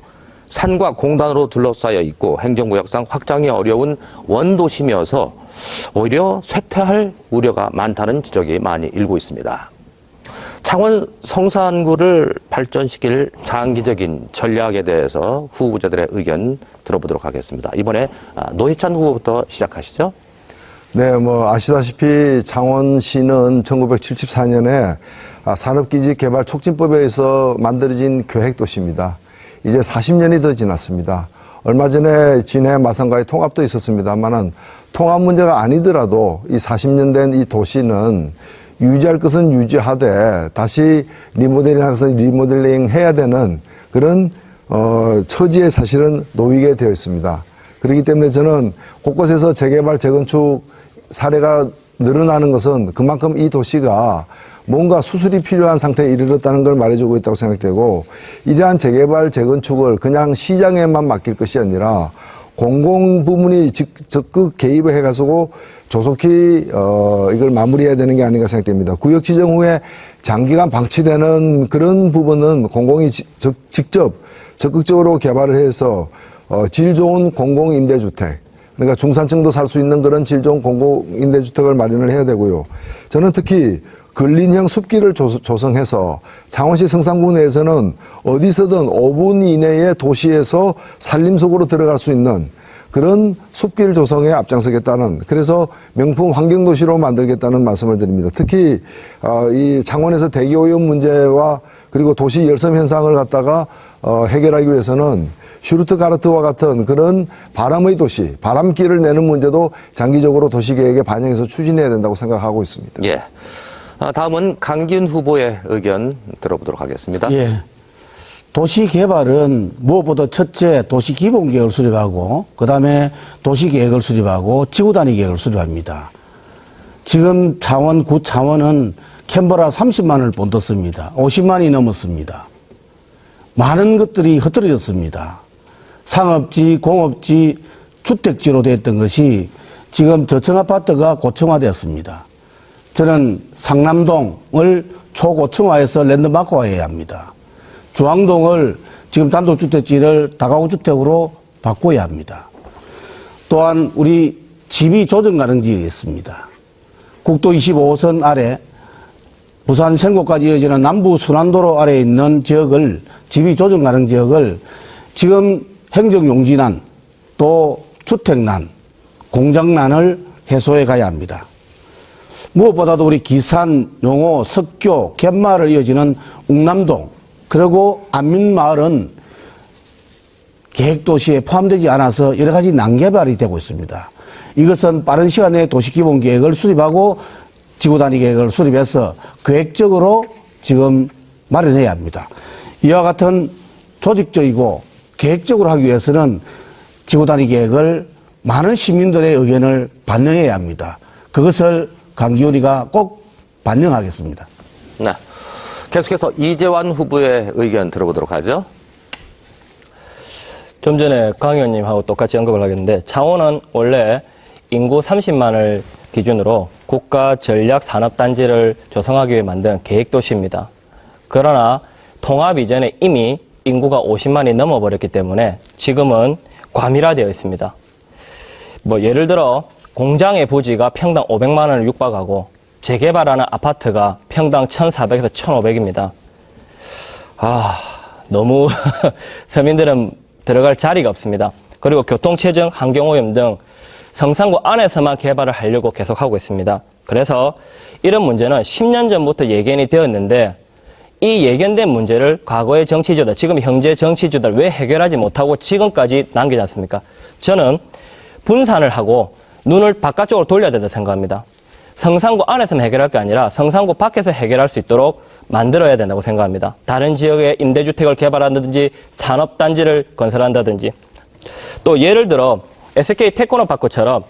산과 공단으로 둘러싸여 있고 행정구역상 확장이 어려운 원도심이어서 오히려 쇠퇴할 우려가 많다는 지적이 많이 일고 있습니다. 창원 성산구를 발전시킬 장기적인 전략에 대해서 후보자들의 의견 들어보도록 하겠습니다. 이번에 노회찬 후보부터 시작하시죠. 네, 뭐 아시다시피 창원시는 1974년에 산업기지개발촉진법에 의해서 만들어진 계획도시입니다. 이제 40년이 더 지났습니다. 얼마 전에 진해 마산과의 통합도 있었습니다만은 통합 문제가 아니더라도 이 40년 된 이 도시는 유지할 것은 유지하되 다시 리모델링 할 것은 리모델링 해야 되는 그런 처지에 사실은 놓이게 되어 있습니다. 그렇기 때문에 저는 곳곳에서 재개발, 재건축 사례가 늘어나는 것은 그만큼 이 도시가 뭔가 수술이 필요한 상태에 이르렀다는 걸 말해주고 있다고 생각되고, 이러한 재개발, 재건축을 그냥 시장에만 맡길 것이 아니라 공공 부문이 적극 개입을 해가지고 조속히 이걸 마무리해야 되는 게 아닌가 생각됩니다. 구역 지정 후에 장기간 방치되는 그런 부분은 공공이 직접 적극적으로 개발을 해서 질 좋은 공공임대주택, 그러니까 중산층도 살 수 있는 그런 질 좋은 공공임대주택을 마련을 해야 되고요. 저는 특히 근린형 숲길을 조성해서 창원시 성산구 내에서는 어디서든 5분 이내에 도시에서 산림 속으로 들어갈 수 있는 그런 숲길 조성에 앞장서겠다는, 그래서 명품 환경도시로 만들겠다는 말씀을 드립니다. 특히 이 창원에서 대기오염 문제와 그리고 도시 열섬 현상을 갖다가 해결하기 위해서는 슈르트가르트와 같은 그런 바람의 도시, 바람길을 내는 문제도 장기적으로 도시계획에 반영해서 추진해야 된다고 생각하고 있습니다. 예. 다음은 강기훈 후보의 의견 들어보도록 하겠습니다. 예. 도시 개발은 무엇보다 첫째 도시 기본 계획을 수립하고, 그 다음에 도시 계획을 수립하고 지구 단위 계획을 수립합니다. 지금 창원, 구 창원은 캔버라 30만을 본떴습니다. 50만이 넘었습니다. 많은 것들이 흩어졌습니다. 상업지, 공업지, 주택지로 됐던 것이 지금 저층 아파트가 고층화되었습니다. 저는 상남동을 초고층화해서 랜드마크화해야 합니다. 중앙동을 지금 단독주택지를 다가구주택으로 바꿔야 합니다. 또한 우리 집이 조정 가능 지역이 있습니다. 국도 25호선 아래 부산 생곡까지 이어지는 남부 순환도로 아래에 있는 지역을 집이 조정 가능 지역을 지금 행정용지난 또 주택난, 공장난을 해소해 가야 합니다. 무엇보다도 우리 기산, 용호, 석교, 갯마을을 이어지는 웅남동 그리고 안민마을은 계획도시에 포함되지 않아서 여러 가지 난개발이 되고 있습니다. 이것은 빠른 시간 내에 도시기본계획을 수립하고 지구단위 계획을 수립해서 계획적으로 지금 마련해야 합니다. 이와 같은 조직적이고 계획적으로 하기 위해서는 지구단위 계획을 많은 시민들의 의견을 반영해야 합니다. 그것을 강기훈이가 꼭 반영하겠습니다. 네. 계속해서 이재환 후보의 의견 들어보도록 하죠. 좀 전에 강 의원님하고 똑같이 언급을 하겠는데 창원은 원래 인구 30만을 기준으로 국가 전략 산업단지를 조성하기 위해 만든 계획도시입니다. 그러나 통합 이전에 이미 인구가 50만이 넘어버렸기 때문에 지금은 과밀화되어 있습니다. 뭐 예를 들어 공장의 부지가 평당 500만 원을 육박하고 재개발하는 아파트가 평당 1,400에서 1,500입니다. 너무 서민들은 들어갈 자리가 없습니다. 그리고 교통체증, 환경오염 등 성산구 안에서만 개발을 하려고 계속하고 있습니다. 그래서 이런 문제는 10년 전부터 예견이 되었는데 이 예견된 문제를 과거의 정치주들, 지금 현재 정치주들 왜 해결하지 못하고 지금까지 남기지 않습니까? 저는 분산을 하고 눈을 바깥쪽으로 돌려야 된다고 생각합니다. 성산구 안에서만 해결할 게 아니라 성산구 밖에서 해결할 수 있도록 만들어야 된다고 생각합니다. 다른 지역에 임대주택을 개발한다든지 산업단지를 건설한다든지 또 예를 들어 SK 테크노파크처럼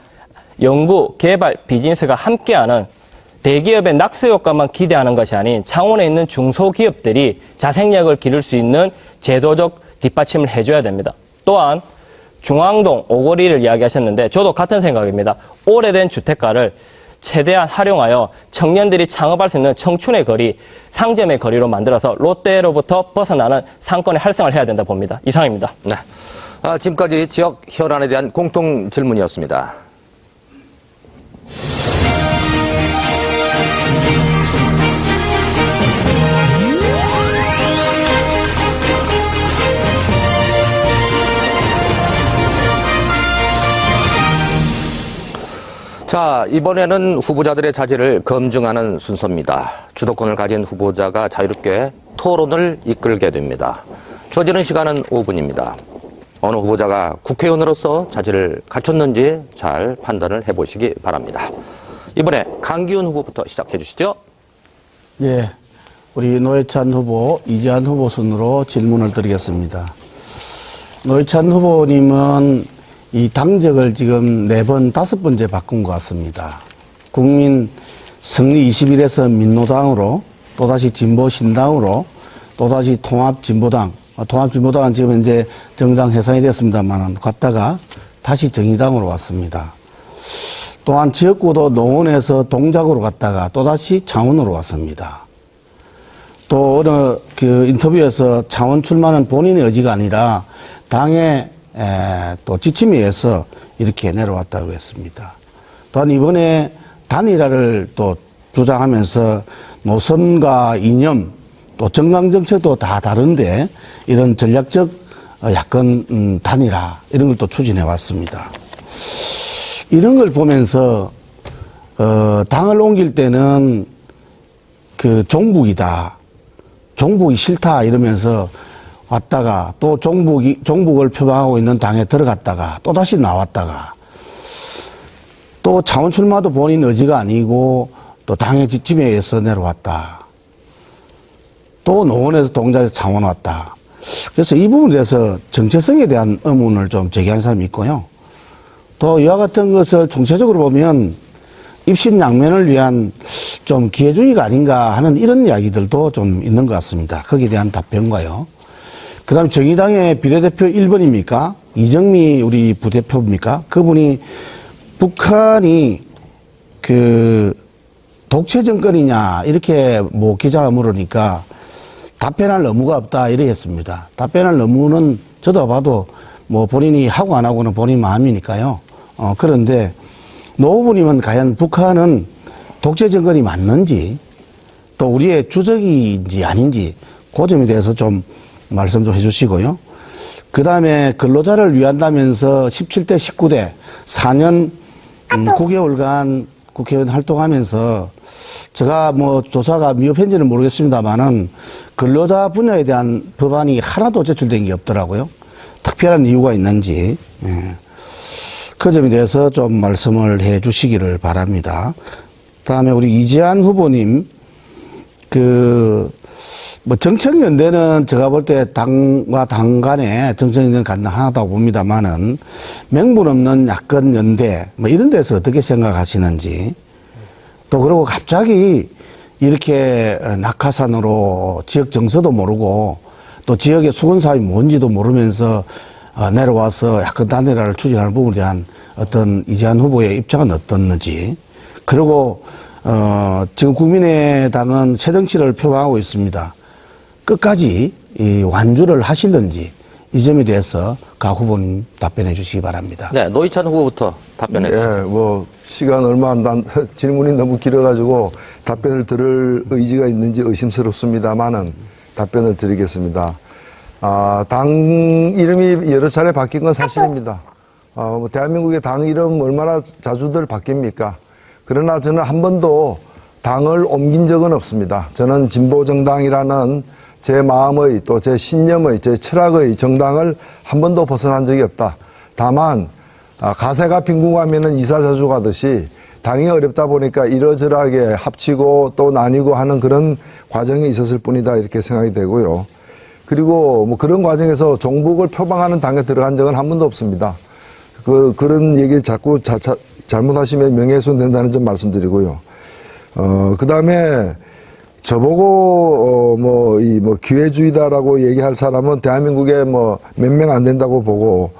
연구, 개발, 비즈니스가 함께하는 대기업의 낙수 효과만 기대하는 것이 아닌 창원에 있는 중소기업들이 자생력을 기를 수 있는 제도적 뒷받침을 해줘야 됩니다. 또한 중앙동 오거리를 이야기하셨는데 저도 같은 생각입니다. 오래된 주택가를 최대한 활용하여 청년들이 창업할 수 있는 청춘의 거리, 상점의 거리로 만들어서 롯데로부터 벗어나는 상권의 활성화를 해야 된다 봅니다. 이상입니다. 네. 지금까지 지역 현안에 대한 공통 질문이었습니다. 자, 이번에는 후보자들의 자질을 검증하는 순서입니다. 주도권을 가진 후보자가 자유롭게 토론을 이끌게 됩니다. 주어지는 시간은 5분입니다. 어느 후보자가 국회의원으로서 자질을 갖췄는지 잘 판단을 해보시기 바랍니다. 이번에 강기훈 후보부터 시작해 주시죠. 예, 우리 노회찬 후보, 이재환 후보 순으로 질문을 드리겠습니다. 노회찬 후보님은 이 당적을 지금 4번, 5번째 바꾼 것 같습니다. 국민 승리 21에서 민노당으로, 또다시 진보신당으로, 또다시 통합진보당, 통합진보당은 지금 현재 정당 해산이 됐습니다만 갔다가 다시 정의당으로 왔습니다. 또한 지역구도 농원에서 동작으로 갔다가 또다시 창원으로 왔습니다. 또 어느 인터뷰에서 창원 출마는 본인의 의지가 아니라 당의 또 지침에 의해서 이렇게 내려왔다고 했습니다. 또한 이번에 단일화를 또 주장하면서 노선과 이념 또 정강정책도 다 다른데 이런 전략적 약간 단일화 이런 걸 또 추진해 왔습니다. 이런 걸 보면서 당을 옮길 때는 종북이다, 종북이 싫다 이러면서 왔다가 또 종북을 표방하고 있는 당에 들어갔다가 또 다시 나왔다가 또 창원 출마도 본인 의지가 아니고 또 당의 지침에 의해서 내려왔다. 또 노원에서 동작에서 창원 왔다. 그래서 이 부분에 대해서 정체성에 대한 의문을 좀 제기하는 사람이 있고요. 또 이와 같은 것을 총체적으로 보면 입신양면을 위한 좀 기회주의가 아닌가 하는 이런 이야기들도 좀 있는 것 같습니다. 거기에 대한 답변과요. 그 다음에 정의당의 비례대표 1번입니까? 이정미 우리 부대표입니까? 그분이 북한이 그 독재 정권이냐 이렇게 뭐 기자가 물으니까 답변할 의무가 없다 이렇게 했습니다. 답변할 의무는 저도 봐도 뭐 본인이 하고 안 하고는 본인 마음이니까요. 그런데 노 후보님은 과연 북한은 독재 정권이 맞는지 또 우리의 주적인지 아닌지 그 점에 대해서 좀 말씀 좀 해주시고요. 그 다음에 근로자를 위한다면서 17대 19대 4년 9개월간 국회의원 활동하면서 제가 뭐 조사가 미흡한지는 모르겠습니다만은 근로자 분야에 대한 법안이 하나도 제출된 게 없더라고요. 특별한 이유가 있는지. 예. 그 점에 대해서 좀 말씀을 해 주시기를 바랍니다. 다음에 우리 이재한 후보님, 뭐 정책연대는 제가 볼 때 당과 당 간에 정책연대는 가능하다고 봅니다만은 명분 없는 야권 연대 뭐 이런 데서 어떻게 생각하시는지 또 그리고 갑자기 이렇게 낙하산으로 지역 정서도 모르고 또 지역의 수건사업이 뭔지도 모르면서 내려와서 야권 단일화를 추진하는 부분에 대한 어떤 이재한 후보의 입장은 어떻는지 그리고 지금 국민의당은 새정치를 표방하고 있습니다. 끝까지 이 완주를 하시는지 이 점에 대해서 각 후보님 답변해 주시기 바랍니다. 네, 노회찬 후보부터 답변해 주시죠. 예, 뭐 시간 얼마 안 난 질문이 너무 길어가지고 답변을 들을 의지가 있는지 의심스럽습니다만은 답변을 드리겠습니다. 당 이름이 여러 차례 바뀐 건 사실입니다. 뭐 대한민국의 당 이름 얼마나 자주들 바뀝니까? 그러나 저는 한 번도 당을 옮긴 적은 없습니다. 저는 진보정당이라는 제 마음의 또 제 신념의 제 철학의 정당을 한 번도 벗어난 적이 없다. 다만 가세가 빈궁하면은 이사 자주 가듯이 당이 어렵다 보니까 이러저러하게 합치고 또 나뉘고 하는 그런 과정이 있었을 뿐이다 이렇게 생각이 되고요. 그리고 뭐 그런 과정에서 종북을 표방하는 당에 들어간 적은 한 번도 없습니다. 그런 얘기 자꾸 잘못하시면 명예훼손된다는 점 말씀드리고요. 그 다음에 저보고 기회주의다라고 얘기할 사람은 대한민국에 뭐 몇 명 안 된다고 보고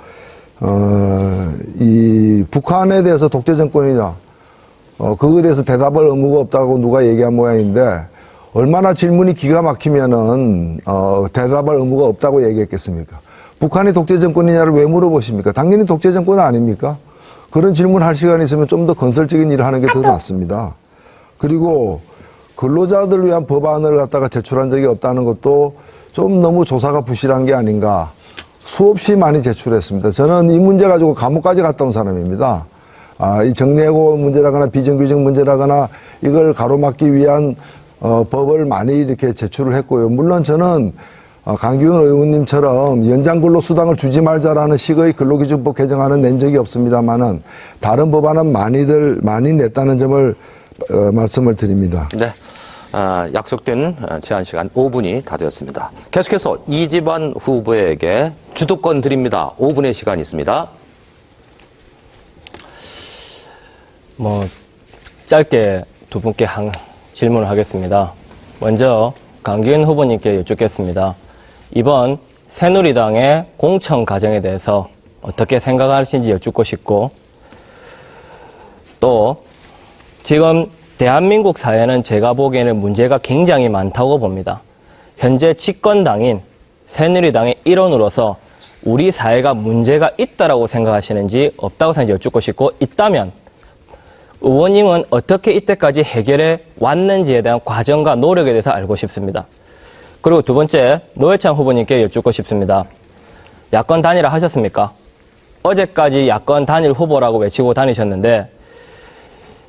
이 북한에 대해서 독재 정권이냐 그거에 대해서 대답할 의무가 없다고 누가 얘기한 모양인데 얼마나 질문이 기가 막히면은 대답할 의무가 없다고 얘기했겠습니까? 북한이 독재 정권이냐를 왜 물어보십니까? 당연히 독재 정권 아닙니까? 그런 질문할 시간이 있으면 좀 더 건설적인 일을 하는 게 더 낫습니다. 그리고 근로자들을 위한 법안을 갖다가 제출한 적이 없다는 것도 좀 너무 조사가 부실한 게 아닌가. 수없이 많이 제출했습니다. 저는 이 문제 가지고 감옥까지 갔다 온 사람입니다. 이 정리해고 문제라거나 비정규직 문제라거나 이걸 가로막기 위한 법을 많이 이렇게 제출을 했고요. 물론 저는 강기훈 의원님처럼 연장 근로수당을 주지 말자라는 식의 근로기준법 개정안은 낸 적이 없습니다만은 다른 법안은 많이 냈다는 점을 말씀을 드립니다. 네. 약속된 제한 시간 5분이 다 되었습니다. 계속해서 이지반 후보에게 주도권 드립니다. 5분의 시간이 있습니다. 뭐 짧게 두 분께 질문을 하겠습니다. 먼저 강기훈 후보님께 여쭙겠습니다. 이번 새누리당의 공천 과정에 대해서 어떻게 생각하시는지 여쭙고 싶고 또 지금 대한민국 사회는 제가 보기에는 문제가 굉장히 많다고 봅니다. 현재 집권당인 새누리당의 일원으로서 우리 사회가 문제가 있다라고 생각하시는지 없다고 생각 여쭙고 싶고 있다면 의원님은 어떻게 이때까지 해결해 왔는지에 대한 과정과 노력에 대해서 알고 싶습니다. 그리고 두 번째 노회찬 후보님께 여쭙고 싶습니다. 야권 단일화 하셨습니까? 어제까지 야권 단일 후보라고 외치고 다니셨는데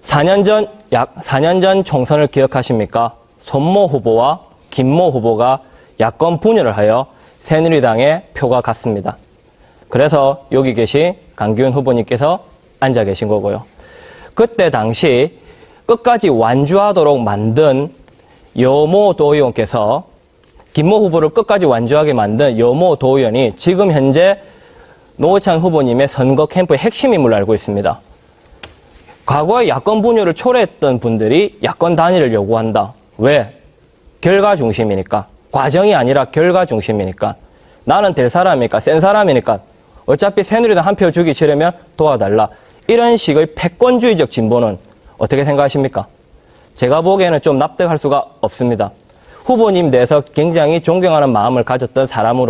4년 전 총선을 기억하십니까? 손모 후보와 김모 후보가 야권 분열을 하여 새누리당에 표가 갔습니다. 그래서 여기 계신 강기훈 후보님께서 앉아 계신 거고요. 그때 당시 끝까지 완주하도록 만든 여모 도의원께서 김모 후보를 끝까지 완주하게 만든 여모 도의원이 지금 현재 노회찬 후보님의 선거 캠프의 핵심 인물로 알고 있습니다. 과거에 야권 분열을 초래했던 분들이 야권 단일을 요구한다. 왜? 결과 중심이니까. 과정이 아니라 결과 중심이니까. 나는 될 사람이니까, 센 사람이니까. 어차피 새누리당 한 표 주기 싫으면 도와달라. 이런 식의 패권주의적 진보는 어떻게 생각하십니까? 제가 보기에는 좀 납득할 수가 없습니다. 후보님 내에서 굉장히 존경하는 마음을 가졌던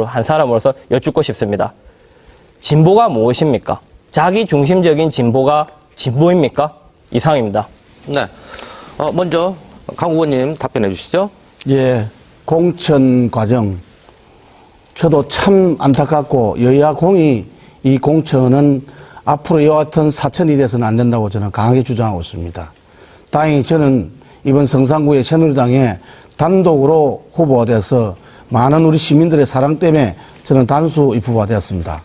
한 사람으로서 여쭙고 싶습니다. 진보가 무엇입니까? 자기 중심적인 진보가 진보입니까? 이상입니다. 네. 먼저 강 후보님 답변해 주시죠. 예, 공천 과정. 저도 참 안타깝고 여야 공이 이 공천은 앞으로 이와 같은 사천이 돼서는 안 된다고 저는 강하게 주장하고 있습니다. 다행히 저는 이번 성산구의 새누리당에 단독으로 후보가 돼서 많은 우리 시민들의 사랑 때문에 저는 단수 입후보가 되었습니다.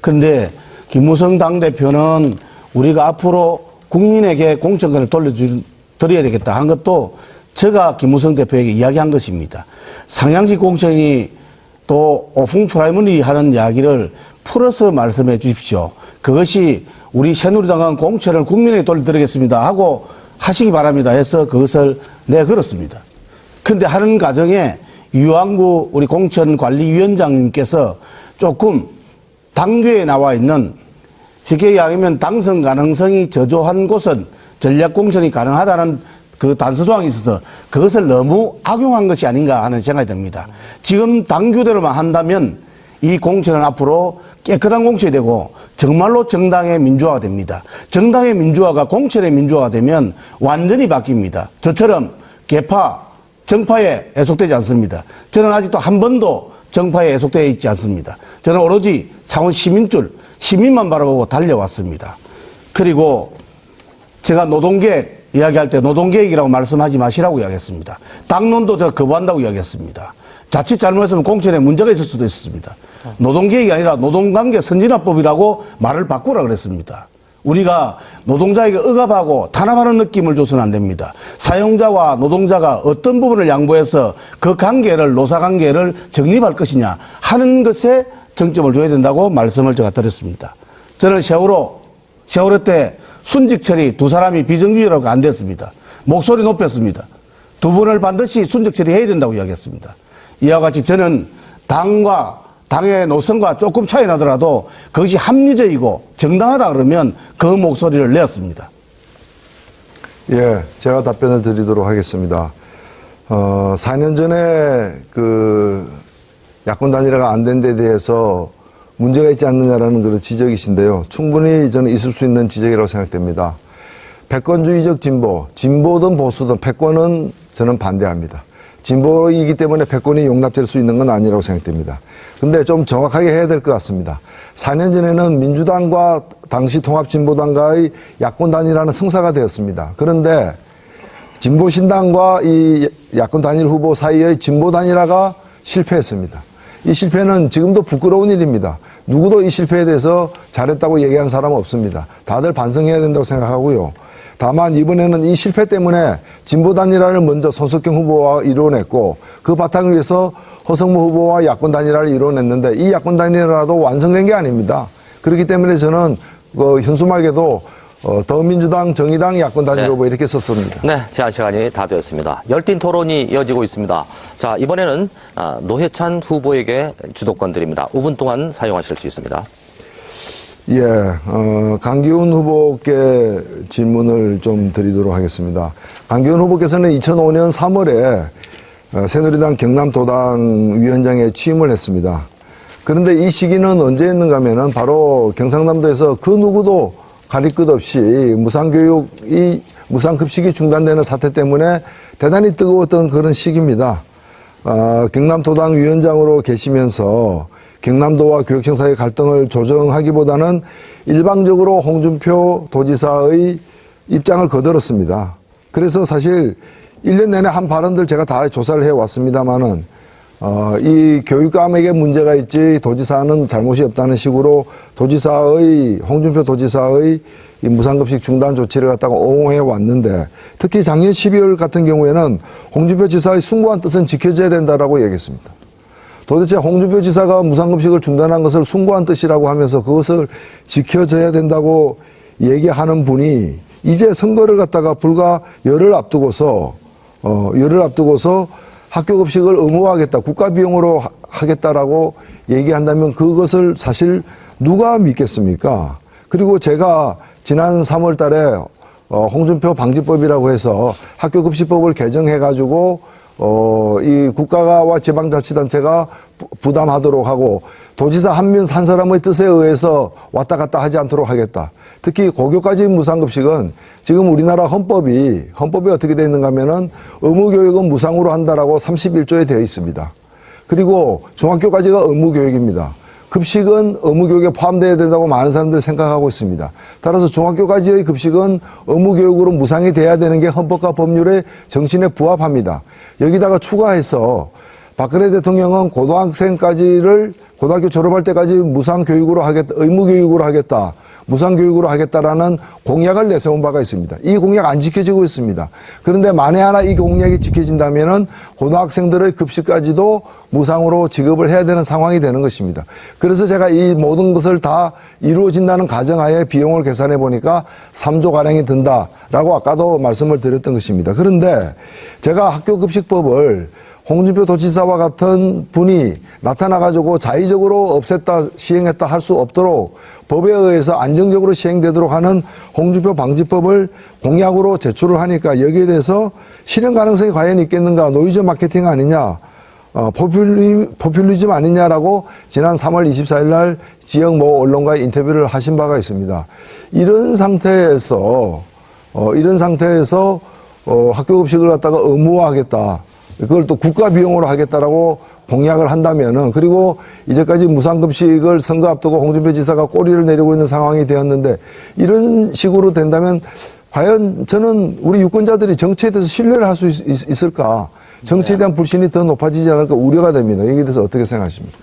그런데 김무성 당대표는 우리가 앞으로 국민에게 공천권을 돌려드려야 되겠다 한 것도 제가 김무성 대표에게 이야기한 것입니다. 상향식 공천이 또 오픈 프라이머리 하는 이야기를 풀어서 말씀해 주십시오. 그것이 우리 새누리당은 공천을 국민에게 돌려드리겠습니다 하고 하시기 바랍니다 해서 그것을 내걸었습니다. 그런데 하는 과정에 유한구 우리 공천관리위원장님께서 조금 당규에 나와 있는 쉽게 이야기하면 당선 가능성이 저조한 곳은 전략공천이 가능하다는 그 단서조항이 있어서 그것을 너무 악용한 것이 아닌가 하는 생각이 듭니다. 지금 당규대로만 한다면 이 공천은 앞으로 깨끗한 공천이 되고 정말로 정당의 민주화가 됩니다. 정당의 민주화가 공천의 민주화가 되면 완전히 바뀝니다. 저처럼 개파, 정파에 애속되지 않습니다. 저는 아직도 한 번도 정파에 애속되어 있지 않습니다. 저는 오로지 창원 시민줄, 시민만 바라보고 달려왔습니다. 그리고 제가 노동계획 이야기할 때 노동계획이라고 말씀하지 마시라고 이야기했습니다. 당론도 제가 거부한다고 이야기했습니다. 자칫 잘못했으면 공천에 문제가 있을 수도 있습니다. 노동계획이 아니라 노동관계 선진화법이라고 말을 바꾸라 그랬습니다. 우리가 노동자에게 억압하고 탄압하는 느낌을 줘서는 안 됩니다. 사용자와 노동자가 어떤 부분을 양보해서 그 관계를, 노사관계를 정립할 것이냐 하는 것에 정점을 줘야 된다고 말씀을 제가 드렸습니다. 저는 세월호 때 순직 처리 두 사람이 비정규직이라고 안 됐습니다. 목소리 높였습니다. 두 분을 반드시 순직 처리해야 된다고 이야기했습니다. 이와 같이 저는 당의 노선과 조금 차이 나더라도 그것이 합리적이고 정당하다 그러면 그 목소리를 내었습니다. 예, 제가 답변을 드리도록 하겠습니다. 4년 전에 그 야권 단일화가 안 된 데 대해서 문제가 있지 않느냐라는 그런 지적이신데요. 충분히 저는 있을 수 있는 지적이라고 생각됩니다. 패권주의적 진보든 보수든 패권은 저는 반대합니다. 진보이기 때문에 패권이 용납될 수 있는 건 아니라고 생각됩니다. 근데 좀 정확하게 해야 될 것 같습니다. 4년 전에는 민주당과 당시 통합진보당과의 야권 단일화는 성사가 되었습니다. 그런데 진보신당과 이 야권 단일 후보 사이의 진보 단일화가 실패했습니다. 이 실패는 지금도 부끄러운 일입니다. 누구도 이 실패에 대해서 잘했다고 얘기하는 사람은 없습니다. 다들 반성해야 된다고 생각하고요. 다만 이번에는 이 실패 때문에 진보 단일화를 먼저 손석경 후보와 이뤄냈고 그 바탕 위에서 허성무 후보와 야권 단일화를 이뤄냈는데 이 야권 단일화도 완성된 게 아닙니다. 그렇기 때문에 저는 현수막에도 더민주당, 정의당 야권 단일 후보 이렇게 썼습니다. 네, 제한 시간이 다 되었습니다. 열띤 토론이 이어지고 있습니다. 자, 이번에는 노회찬 후보에게 주도권 드립니다. 5분 동안 사용하실 수 있습니다. 예, 강기훈 후보께 질문을 좀 드리도록 하겠습니다. 강기훈 후보께서는 2005년 3월에 새누리당 경남도당 위원장에 취임을 했습니다. 그런데 이 시기는 언제였는가 하면은 바로 경상남도에서 그 누구도 가릴 것 없이 무상급식이 중단되는 사태 때문에 대단히 뜨거웠던 그런 시기입니다. 경남도당 위원장으로 계시면서 경남도와 교육청 사이의 갈등을 조정하기보다는 일방적으로 홍준표 도지사의 입장을 거들었습니다. 그래서 사실 1년 내내 한 발언들 제가 다 조사를 해왔습니다만은 이 교육감에게 문제가 있지 도지사는 잘못이 없다는 식으로 홍준표 도지사의 이 무상급식 중단 조치를 갖다가 옹호해 왔는데 특히 작년 12월 같은 경우에는 홍준표 지사의 숭고한 뜻은 지켜져야 된다라고 얘기했습니다. 도대체 홍준표 지사가 무상급식을 중단한 것을 숭고한 뜻이라고 하면서 그것을 지켜져야 된다고 얘기하는 분이 이제 선거를 갖다가 불과 열흘 앞두고서 학교 급식을 의무화하겠다, 국가 비용으로 하겠다라고 얘기한다면 그것을 사실 누가 믿겠습니까? 그리고 제가 지난 3월 달에 홍준표 방지법이라고 해서 학교 급식법을 개정해가지고 이 국가와 지방자치단체가 부담하도록 하고 도지사 한 사람의 뜻에 의해서 왔다 갔다 하지 않도록 하겠다. 특히 고교까지 무상급식은 지금 우리나라 헌법이 어떻게 되어 있는가 하면은 의무교육은 무상으로 한다라고 31조에 되어 있습니다. 그리고 중학교까지가 의무교육입니다. 급식은 의무교육에 포함되어야 된다고 많은 사람들이 생각하고 있습니다. 따라서 중학교까지의 급식은 의무교육으로 무상이 돼야 되는 게 헌법과 법률의 정신에 부합합니다. 여기다가 추가해서 박근혜 대통령은 고등학교 졸업할 때까지 무상교육으로 하겠다, 의무교육으로 하겠다, 무상교육으로 하겠다라는 공약을 내세운 바가 있습니다. 이 공약 안 지켜지고 있습니다. 그런데 만에 하나 이 공약이 지켜진다면은 고등학생들의 급식까지도 무상으로 지급을 해야 되는 상황이 되는 것입니다. 그래서 제가 이 모든 것을 다 이루어진다는 가정하에 비용을 계산해 보니까 3조 가량이 든다라고 아까도 말씀을 드렸던 것입니다. 그런데 제가 학교급식법을 홍준표 도지사와 같은 분이 나타나가지고 자의적으로 없앴다, 시행했다 할 수 없도록 법에 의해서 안정적으로 시행되도록 하는 홍준표 방지법을 공약으로 제출을 하니까 여기에 대해서 실현 가능성이 과연 있겠는가, 노이즈 마케팅 아니냐, 포퓰리즘 아니냐라고 지난 3월 24일 날 지역 모 언론과의 인터뷰를 하신 바가 있습니다. 이런 상태에서 학교급식을 갖다가 의무화하겠다, 그걸 또 국가 비용으로 하겠다라고 공약을 한다면은, 그리고 이제까지 무상급식을 선거 앞두고 홍준표 지사가 꼬리를 내리고 있는 상황이 되었는데, 이런 식으로 된다면 과연 저는 우리 유권자들이 정치에 대해서 신뢰를 할 수 있을까? 정치에 대한 불신이 더 높아지지 않을까 우려가 됩니다. 여기에 대해서 어떻게 생각하십니까?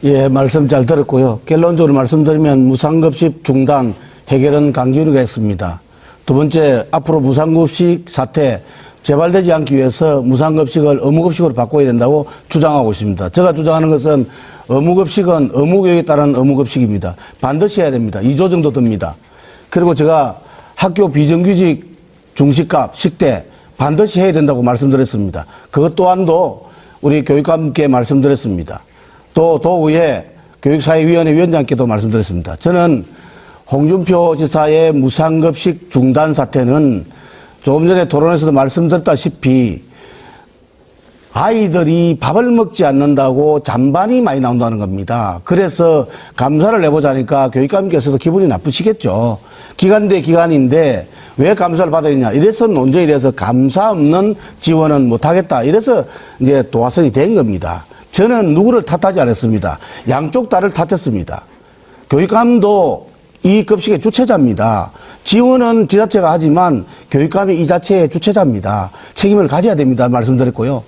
예, 말씀 잘 들었고요. 결론적으로 말씀드리면 무상급식 중단 해결은 강기훈이겠습니다. 두 번째, 앞으로 무상급식 사태 재발되지 않기 위해서 무상급식을 의무급식으로 바꿔야 된다고 주장하고 있습니다. 제가 주장하는 것은 의무급식은 의무교육에 따른 의무급식입니다. 반드시 해야 됩니다. 2조 정도 듭니다. 그리고 제가 학교 비정규직 중식값, 식대 반드시 해야 된다고 말씀드렸습니다. 그것 또한도 우리 교육감께 말씀드렸습니다. 또 도의회 교육사회위원회 위원장께도 말씀드렸습니다. 저는 홍준표 지사의 무상급식 중단 사태는 조금 전에 토론에서도 말씀드렸다시피 아이들이 밥을 먹지 않는다고 잔반이 많이 나온다는 겁니다. 그래서 감사를 내보자니까 교육감께서도 기분이 나쁘시겠죠. 기간 대 기간인데 왜 감사를 받아야 되냐. 이래서 논쟁에 대해서 감사 없는 지원은 못하겠다. 이래서 이제 도화선이 된 겁니다. 저는 누구를 탓하지 않았습니다. 양쪽 다를 탓했습니다. 교육감도 이 급식의 주체자입니다. 지원은 지자체가 하지만 교육감이 이 자체의 주체자입니다. 책임을 가져야 됩니다. 말씀드렸고요.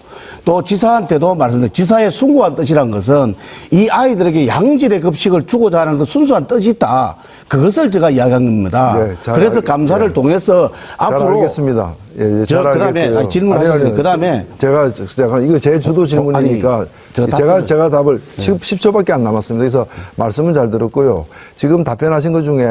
또 지사한테도 말씀드렸고, 지사의 숭고한 뜻이란 것은 이 아이들에게 양질의 급식을 주고자 하는 그 순수한 뜻이 있다. 그것을 제가 이야기한 겁니다. 네, 그래서 감사를 통해서 앞으로. 알겠습니다. 예, 그다음에 질문하셨으니까 그다음에 제가 이거 제 주도 질문이니까 제가 답을 10초밖에 안 남았습니다. 그래서 말씀은 잘 들었고요. 지금 답변하신 것 중에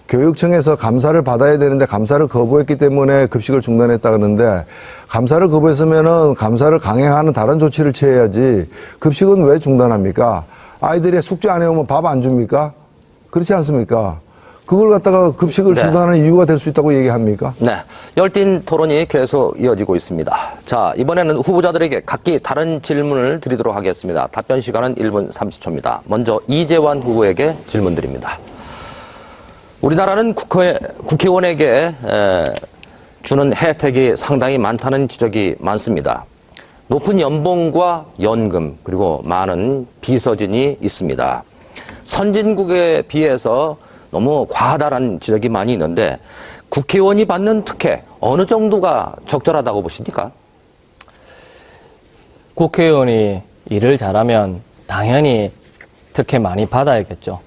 교육청에서 감사를 받아야 되는데 감사를 거부했기 때문에 급식을 중단했다 그러는데, 감사를 거부했으면은 감사를 강행하는 다른 조치를 취해야지 급식은 왜 중단합니까? 아이들이 숙제 안 해오면 밥 안 줍니까? 그렇지 않습니까? 그걸 갖다가 급식을 중단하는 이유가 될 수 있다고 얘기합니까? 네. 열띤 토론이 계속 이어지고 있습니다. 자, 이번에는 후보자들에게 각기 다른 질문을 드리도록 하겠습니다. 답변 시간은 1분 30초입니다. 먼저 이재환 후보에게 질문 드립니다. 우리나라는 국회의원에게 주는 혜택이 상당히 많다는 지적이 많습니다. 높은 연봉과 연금, 그리고 많은 비서진이 있습니다. 선진국에 비해서 너무 과하다는 지적이 많이 있는데, 국회의원이 받는 특혜 어느 정도가 적절하다고 보십니까? 국회의원이 일을 잘하면 당연히 특혜 많이 받아야겠죠.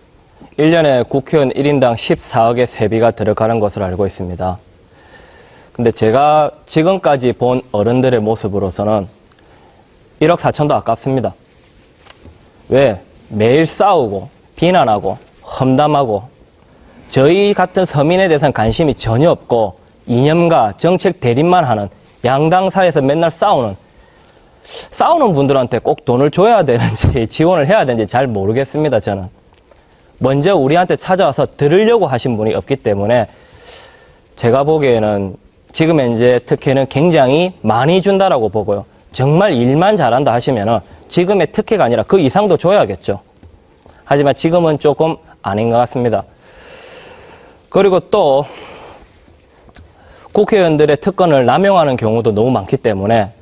1년에 국회의원 1인당 14억의 세비가 들어가는 것으로 알고 있습니다. 근데 제가 지금까지 본 어른들의 모습으로서는 1억 4천도 아깝습니다. 왜? 매일 싸우고 비난하고 험담하고 저희 같은 서민에 대해서는 관심이 전혀 없고 이념과 정책 대립만 하는 양당 사이에서 맨날 싸우는 분들한테 꼭 돈을 줘야 되는지 지원을 해야 되는지 잘 모르겠습니다. 저는 먼저 우리한테 찾아와서 들으려고 하신 분이 없기 때문에 제가 보기에는 지금 현재 특혜는 굉장히 많이 준다라고 보고요. 정말 일만 잘한다 하시면은 지금의 특혜가 아니라 그 이상도 줘야겠죠. 하지만 지금은 조금 아닌 것 같습니다. 그리고 또 국회의원들의 특권을 남용하는 경우도 너무 많기 때문에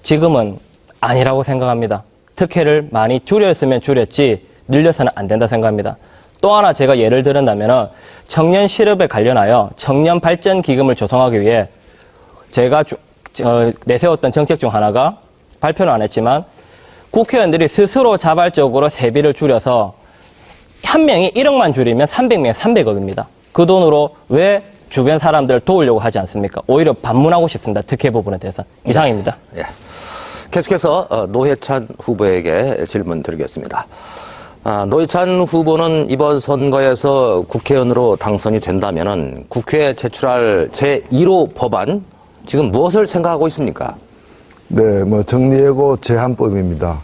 지금은 아니라고 생각합니다. 특혜를 많이 줄였으면 줄였지 늘려서는 안 된다 생각합니다. 또 하나 제가 예를 들은다면 청년 실업에 관련하여 청년 발전 기금을 조성하기 위해 제가 내세웠던 정책 중 하나가 발표는 안 했지만 국회의원들이 스스로 자발적으로 세비를 줄여서 한 명이 1억만 줄이면 300명에 300억입니다. 그 돈으로 왜 주변 사람들을 도우려고 하지 않습니까? 오히려 반문하고 싶습니다. 특혜 부분에 대해서. 이상입니다. 예. 계속해서 노회찬 후보에게 질문 드리겠습니다. 노회찬 후보는 이번 선거에서 국회의원으로 당선이 된다면은 국회에 제출할 제1호 법안 지금 무엇을 생각하고 있습니까? 네, 정리해고 제한법입니다.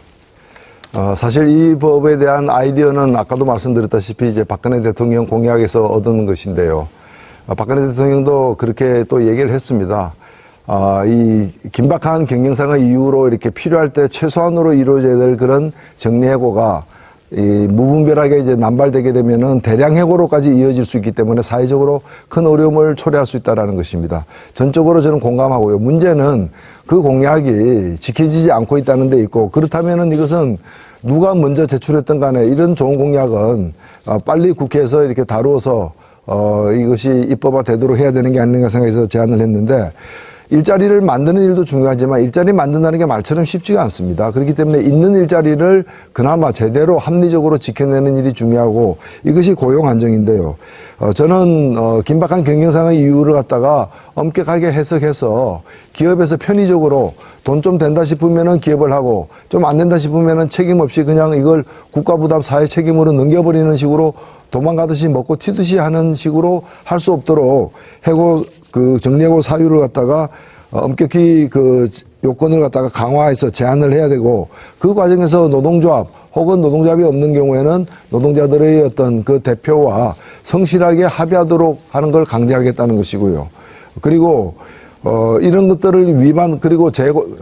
사실 이 법에 대한 아이디어는 아까도 말씀드렸다시피 이제 박근혜 대통령 공약에서 얻은 것인데요. 박근혜 대통령도 그렇게 또 얘기를 했습니다. 이 긴박한 경영상의 이유로 이렇게 필요할 때 최소한으로 이루어져야 될 그런 정리해고가 이 무분별하게 이제 남발되게 되면은 대량 해고로까지 이어질 수 있기 때문에 사회적으로 큰 어려움을 초래할 수 있다라는 것입니다. 전적으로 저는 공감하고요. 문제는 그 공약이 지켜지지 않고 있다는 데 있고, 그렇다면은 이것은 누가 먼저 제출했던 간에 이런 좋은 공약은 빨리 국회에서 이렇게 다루어서 이것이 입법화 되도록 해야 되는 게 아닌가 생각해서 제안을 했는데, 일자리를 만드는 일도 중요하지만 일자리 만든다는 게 말처럼 쉽지가 않습니다. 그렇기 때문에 있는 일자리를 그나마 제대로 합리적으로 지켜내는 일이 중요하고, 이것이 고용 안정인데요. 저는 긴박한 경영상의 이유를 갖다가 엄격하게 해석해서 기업에서 편의적으로 돈 좀 된다 싶으면은 기업을 하고 좀 안 된다 싶으면은 책임 없이 그냥 이걸 국가 부담 사회 책임으로 넘겨버리는 식으로 도망가듯이 먹고 튀듯이 하는 식으로 할 수 없도록 정리해고 사유를 갖다가 엄격히 요건을 갖다가 강화해서 제한을 해야 되고, 그 과정에서 노동조합 혹은 노동조합이 없는 경우에는 노동자들의 어떤 그 대표와 성실하게 합의하도록 하는 걸 강제하겠다는 것이고요. 그리고 이런 것들을 그리고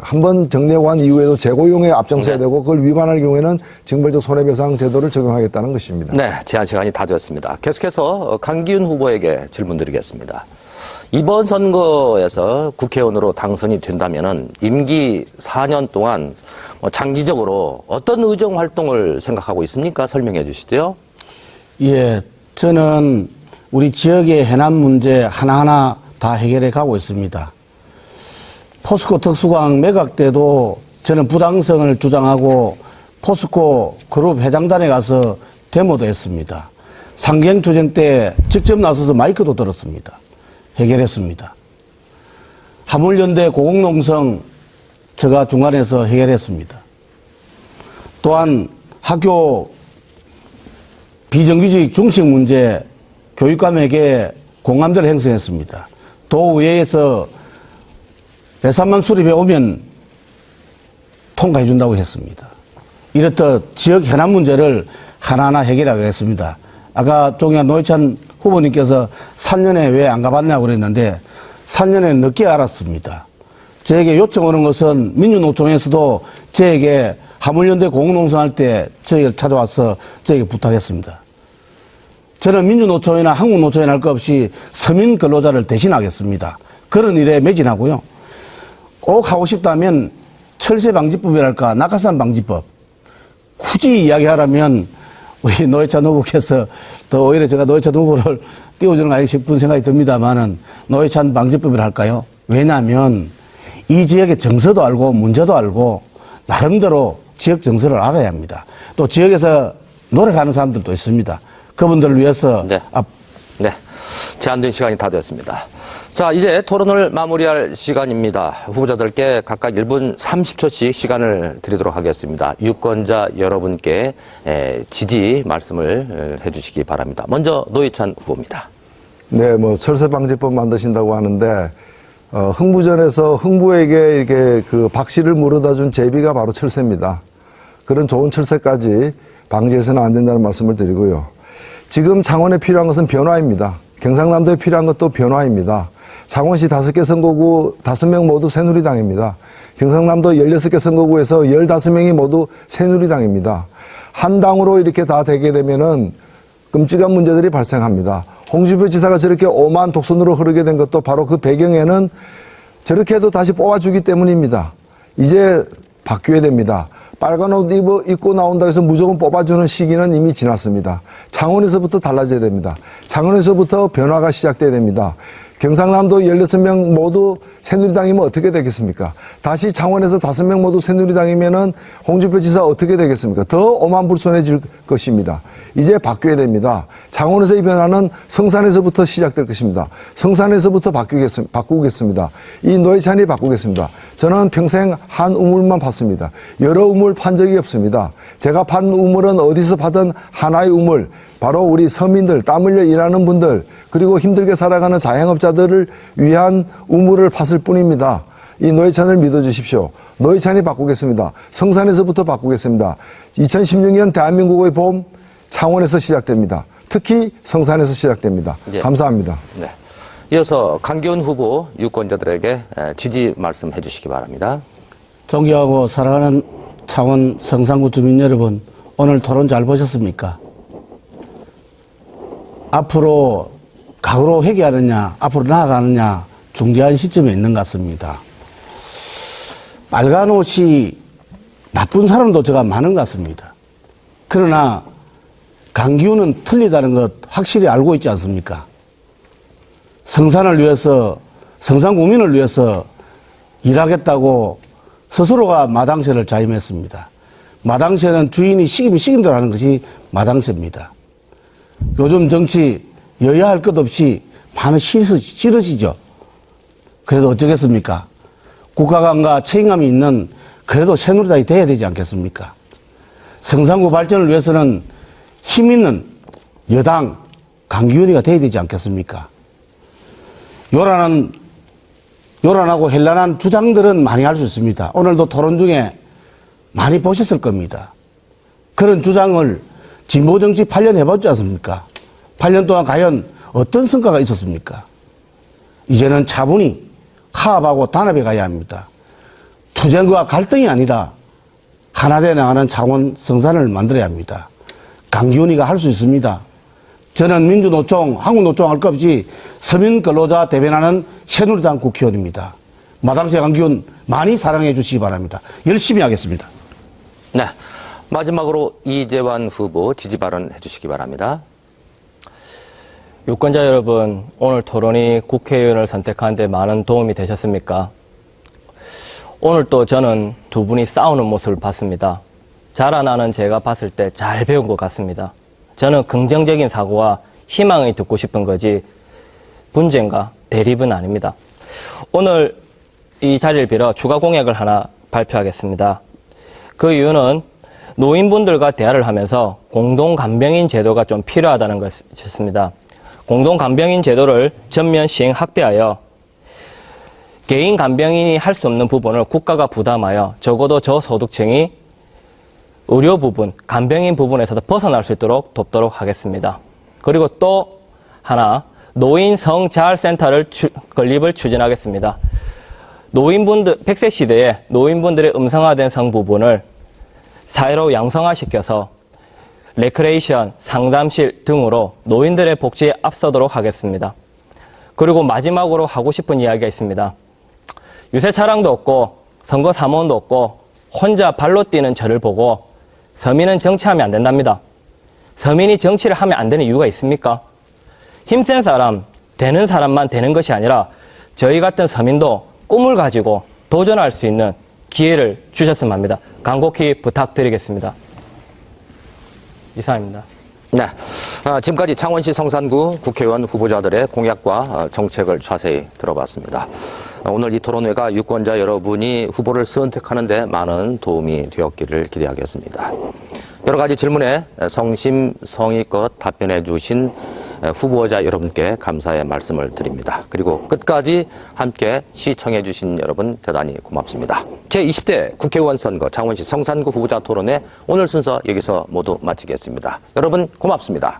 한번 정리해고한 이후에도 재고용에 앞장서야 되고, 그걸 위반할 경우에는 징벌적 손해배상 제도를 적용하겠다는 것입니다. 네, 제한 시간이 다 되었습니다. 계속해서 강기훈 후보에게 질문 드리겠습니다. 이번 선거에서 국회의원으로 당선이 된다면은 임기 4년 동안 장기적으로 어떤 의정 활동을 생각하고 있습니까? 설명해 주시죠. 예, 저는 우리 지역의 해남 문제 하나하나 다 해결해 가고 있습니다. 포스코 특수광 매각 때도 저는 부당성을 주장하고 포스코 그룹 회장단에 가서 데모도 했습니다. 상경투쟁 때 직접 나서서 마이크도 들었습니다. 해결했습니다. 화물연대 고공농성 제가 중간에서 해결했습니다. 또한 학교 비정규직 중식 문제 교육감에게 공감대를 형성했습니다. 도의회에서 예산만 수립해 오면 통과해 준다고 했습니다. 이렇듯 지역 현안 문제를 하나하나 해결하겠습니다. 아까 종현 노회찬 후보님께서 3년에 왜 안 가봤냐고 그랬는데 3년에 늦게 알았습니다. 저에게 요청 오는 것은 민주노총에서도 저에게 화물연대 공농성할 때 저에게 찾아와서 저에게 부탁했습니다. 저는 민주노총이나 한국노총이나 할 것 없이 서민 근로자를 대신하겠습니다. 그런 일에 매진하고요. 꼭 하고 싶다면 철새방지법이랄까 낙하산방지법 굳이 이야기하라면 우리 노회찬 후보께서 더 오히려 제가 노회찬 후보를 띄워주는 거 아닌가 싶은 생각이 듭니다만은 노회찬 방지법을 할까요? 왜냐하면 이 지역의 정서도 알고 문제도 알고 나름대로 지역 정서를 알아야 합니다. 또 지역에서 노력하는 사람들도 있습니다. 그분들을 위해서 네. 제한된 시간이 다 되었습니다. 자, 이제 토론을 마무리할 시간입니다. 후보자들께 각각 1분 30초씩 시간을 드리도록 하겠습니다. 유권자 여러분께 지지 말씀을 해주시기 바랍니다. 먼저 노회찬 후보입니다. 네, 뭐 철새방지법 만드신다고 하는데 흥부전에서 흥부에게 이렇게 그 박씨를 물어다 준 제비가 바로 철새입니다. 그런 좋은 철새까지 방지해서는 안 된다는 말씀을 드리고요. 지금 창원에 필요한 것은 변화입니다. 경상남도에 필요한 것도 변화입니다. 창원시 5개 선거구 5명 모두 새누리당입니다. 경상남도 16개 선거구에서 15명이 모두 새누리당입니다. 한 당으로 이렇게 다 되게 되면은 끔찍한 문제들이 발생합니다. 홍준표 지사가 저렇게 오만 독선으로 흐르게 된 것도 바로 그 배경에는 저렇게 해도 다시 뽑아주기 때문입니다. 이제 바뀌어야 됩니다. 빨간 옷 입고 나온다고 해서 무조건 뽑아주는 시기는 이미 지났습니다. 창원에서부터 달라져야 됩니다. 창원에서부터 변화가 시작돼야 됩니다. 경상남도 16명 모두 새누리당이면 어떻게 되겠습니까? 다시 창원에서 5명 모두 새누리당이면은 홍준표 지사 어떻게 되겠습니까? 더 오만불손해질 것입니다. 이제 바뀌어야 됩니다. 창원에서의 변화는 성산에서부터 시작될 것입니다. 성산에서부터 바꾸겠습니다. 이 노회찬이 바꾸겠습니다. 저는 평생 한 우물만 팠습니다. 여러 우물 판 적이 없습니다. 제가 판 우물은 어디서 파든 하나의 우물, 바로 우리 서민들, 땀 흘려 일하는 분들, 그리고 힘들게 살아가는 자영업자들을 위한 우물을 팠을 뿐입니다. 이 노회찬을 믿어주십시오. 노회찬이 바꾸겠습니다. 성산에서부터 바꾸겠습니다. 2016년 대한민국의 봄, 창원에서 시작됩니다. 특히 성산에서 시작됩니다. 예. 감사합니다. 네. 이어서 강기훈 후보 유권자들에게 지지 말씀해 주시기 바랍니다. 존경하고 사랑하는 창원 성산구 주민 여러분, 오늘 토론 잘 보셨습니까? 앞으로 각오로 회개하느냐, 앞으로 나아가느냐 중대한 시점에 있는 것 같습니다. 빨간 옷이 나쁜 사람도 제가 많은 것 같습니다. 그러나 강기훈은 틀리다는 것 확실히 알고 있지 않습니까? 성산을 위해서, 성산 구민을 위해서 일하겠다고 스스로가 마당쇠를 자임했습니다. 마당쇠는 주인이 식이면 식인 대로 하는 것이 마당쇠입니다. 요즘 정치 여야 할 것 없이 많이 싫으시죠? 그래도 어쩌겠습니까? 국가감과 책임감이 있는 그래도 새누리당이 돼야 되지 않겠습니까? 성산구 발전을 위해서는 힘 있는 여당 강기훈이가 돼야 되지 않겠습니까? 요란하고 현란한 주장들은 많이 할 수 있습니다. 오늘도 토론 중에 많이 보셨을 겁니다. 그런 주장을 진보정치 8년 해봤지 않습니까? 8년 동안 과연 어떤 성과가 있었습니까? 이제는 차분히 화합하고 단합해 가야 합니다. 투쟁과 갈등이 아니라 하나 되어 나가는 창원 성산을 만들어야 합니다. 강기훈이가 할 수 있습니다. 저는 민주노총, 한국노총 할 것 없이 서민 근로자 대변하는 새누리당 국회의원입니다. 마당새 강기훈 많이 사랑해 주시기 바랍니다. 열심히 하겠습니다. 네. 마지막으로 이재환 후보 지지 발언해 주시기 바랍니다. 유권자 여러분, 오늘 토론이 국회의원을 선택하는 데 많은 도움이 되셨습니까? 오늘 또 저는 두 분이 싸우는 모습을 봤습니다. 자라나는 제가 봤을 때 잘 배운 것 같습니다. 저는 긍정적인 사고와 희망이 듣고 싶은 거지 분쟁과 대립은 아닙니다. 오늘 이 자리를 빌어 추가 공약을 하나 발표하겠습니다. 그 이유는 노인분들과 대화를 하면서 공동간병인 제도가 좀 필요하다는 것이었습니다. 공동간병인 제도를 전면 시행 확대하여 개인 간병인이 할 수 없는 부분을 국가가 부담하여 적어도 저소득층이 의료 부분, 간병인 부분에서도 벗어날 수 있도록 돕도록 하겠습니다. 그리고 또 하나, 노인 성자활센터를 건립을 추진하겠습니다. 노인분들, 100세 시대에 노인분들의 음성화된 성 부분을 사회로 양성화시켜서 레크레이션, 상담실 등으로 노인들의 복지에 앞서도록 하겠습니다. 그리고 마지막으로 하고 싶은 이야기가 있습니다. 유세 차량도 없고 선거 사무원도 없고 혼자 발로 뛰는 저를 보고 서민은 정치하면 안 된답니다. 서민이 정치를 하면 안 되는 이유가 있습니까? 힘센 사람, 되는 사람만 되는 것이 아니라 저희 같은 서민도 꿈을 가지고 도전할 수 있는 기회를 주셨으면 합니다. 간곡히 부탁드리겠습니다. 이상입니다. 네. 지금까지 창원시 성산구 국회의원 후보자들의 공약과 정책을 자세히 들어봤습니다. 오늘 이 토론회가 유권자 여러분이 후보를 선택하는 데 많은 도움이 되었기를 기대하겠습니다. 여러 가지 질문에 성심성의껏 답변해 주신 후보자 여러분께 감사의 말씀을 드립니다. 그리고 끝까지 함께 시청해 주신 여러분 대단히 고맙습니다. 제20대 국회의원 선거 창원시 성산구 후보자 토론회 오늘 순서 여기서 모두 마치겠습니다. 여러분 고맙습니다.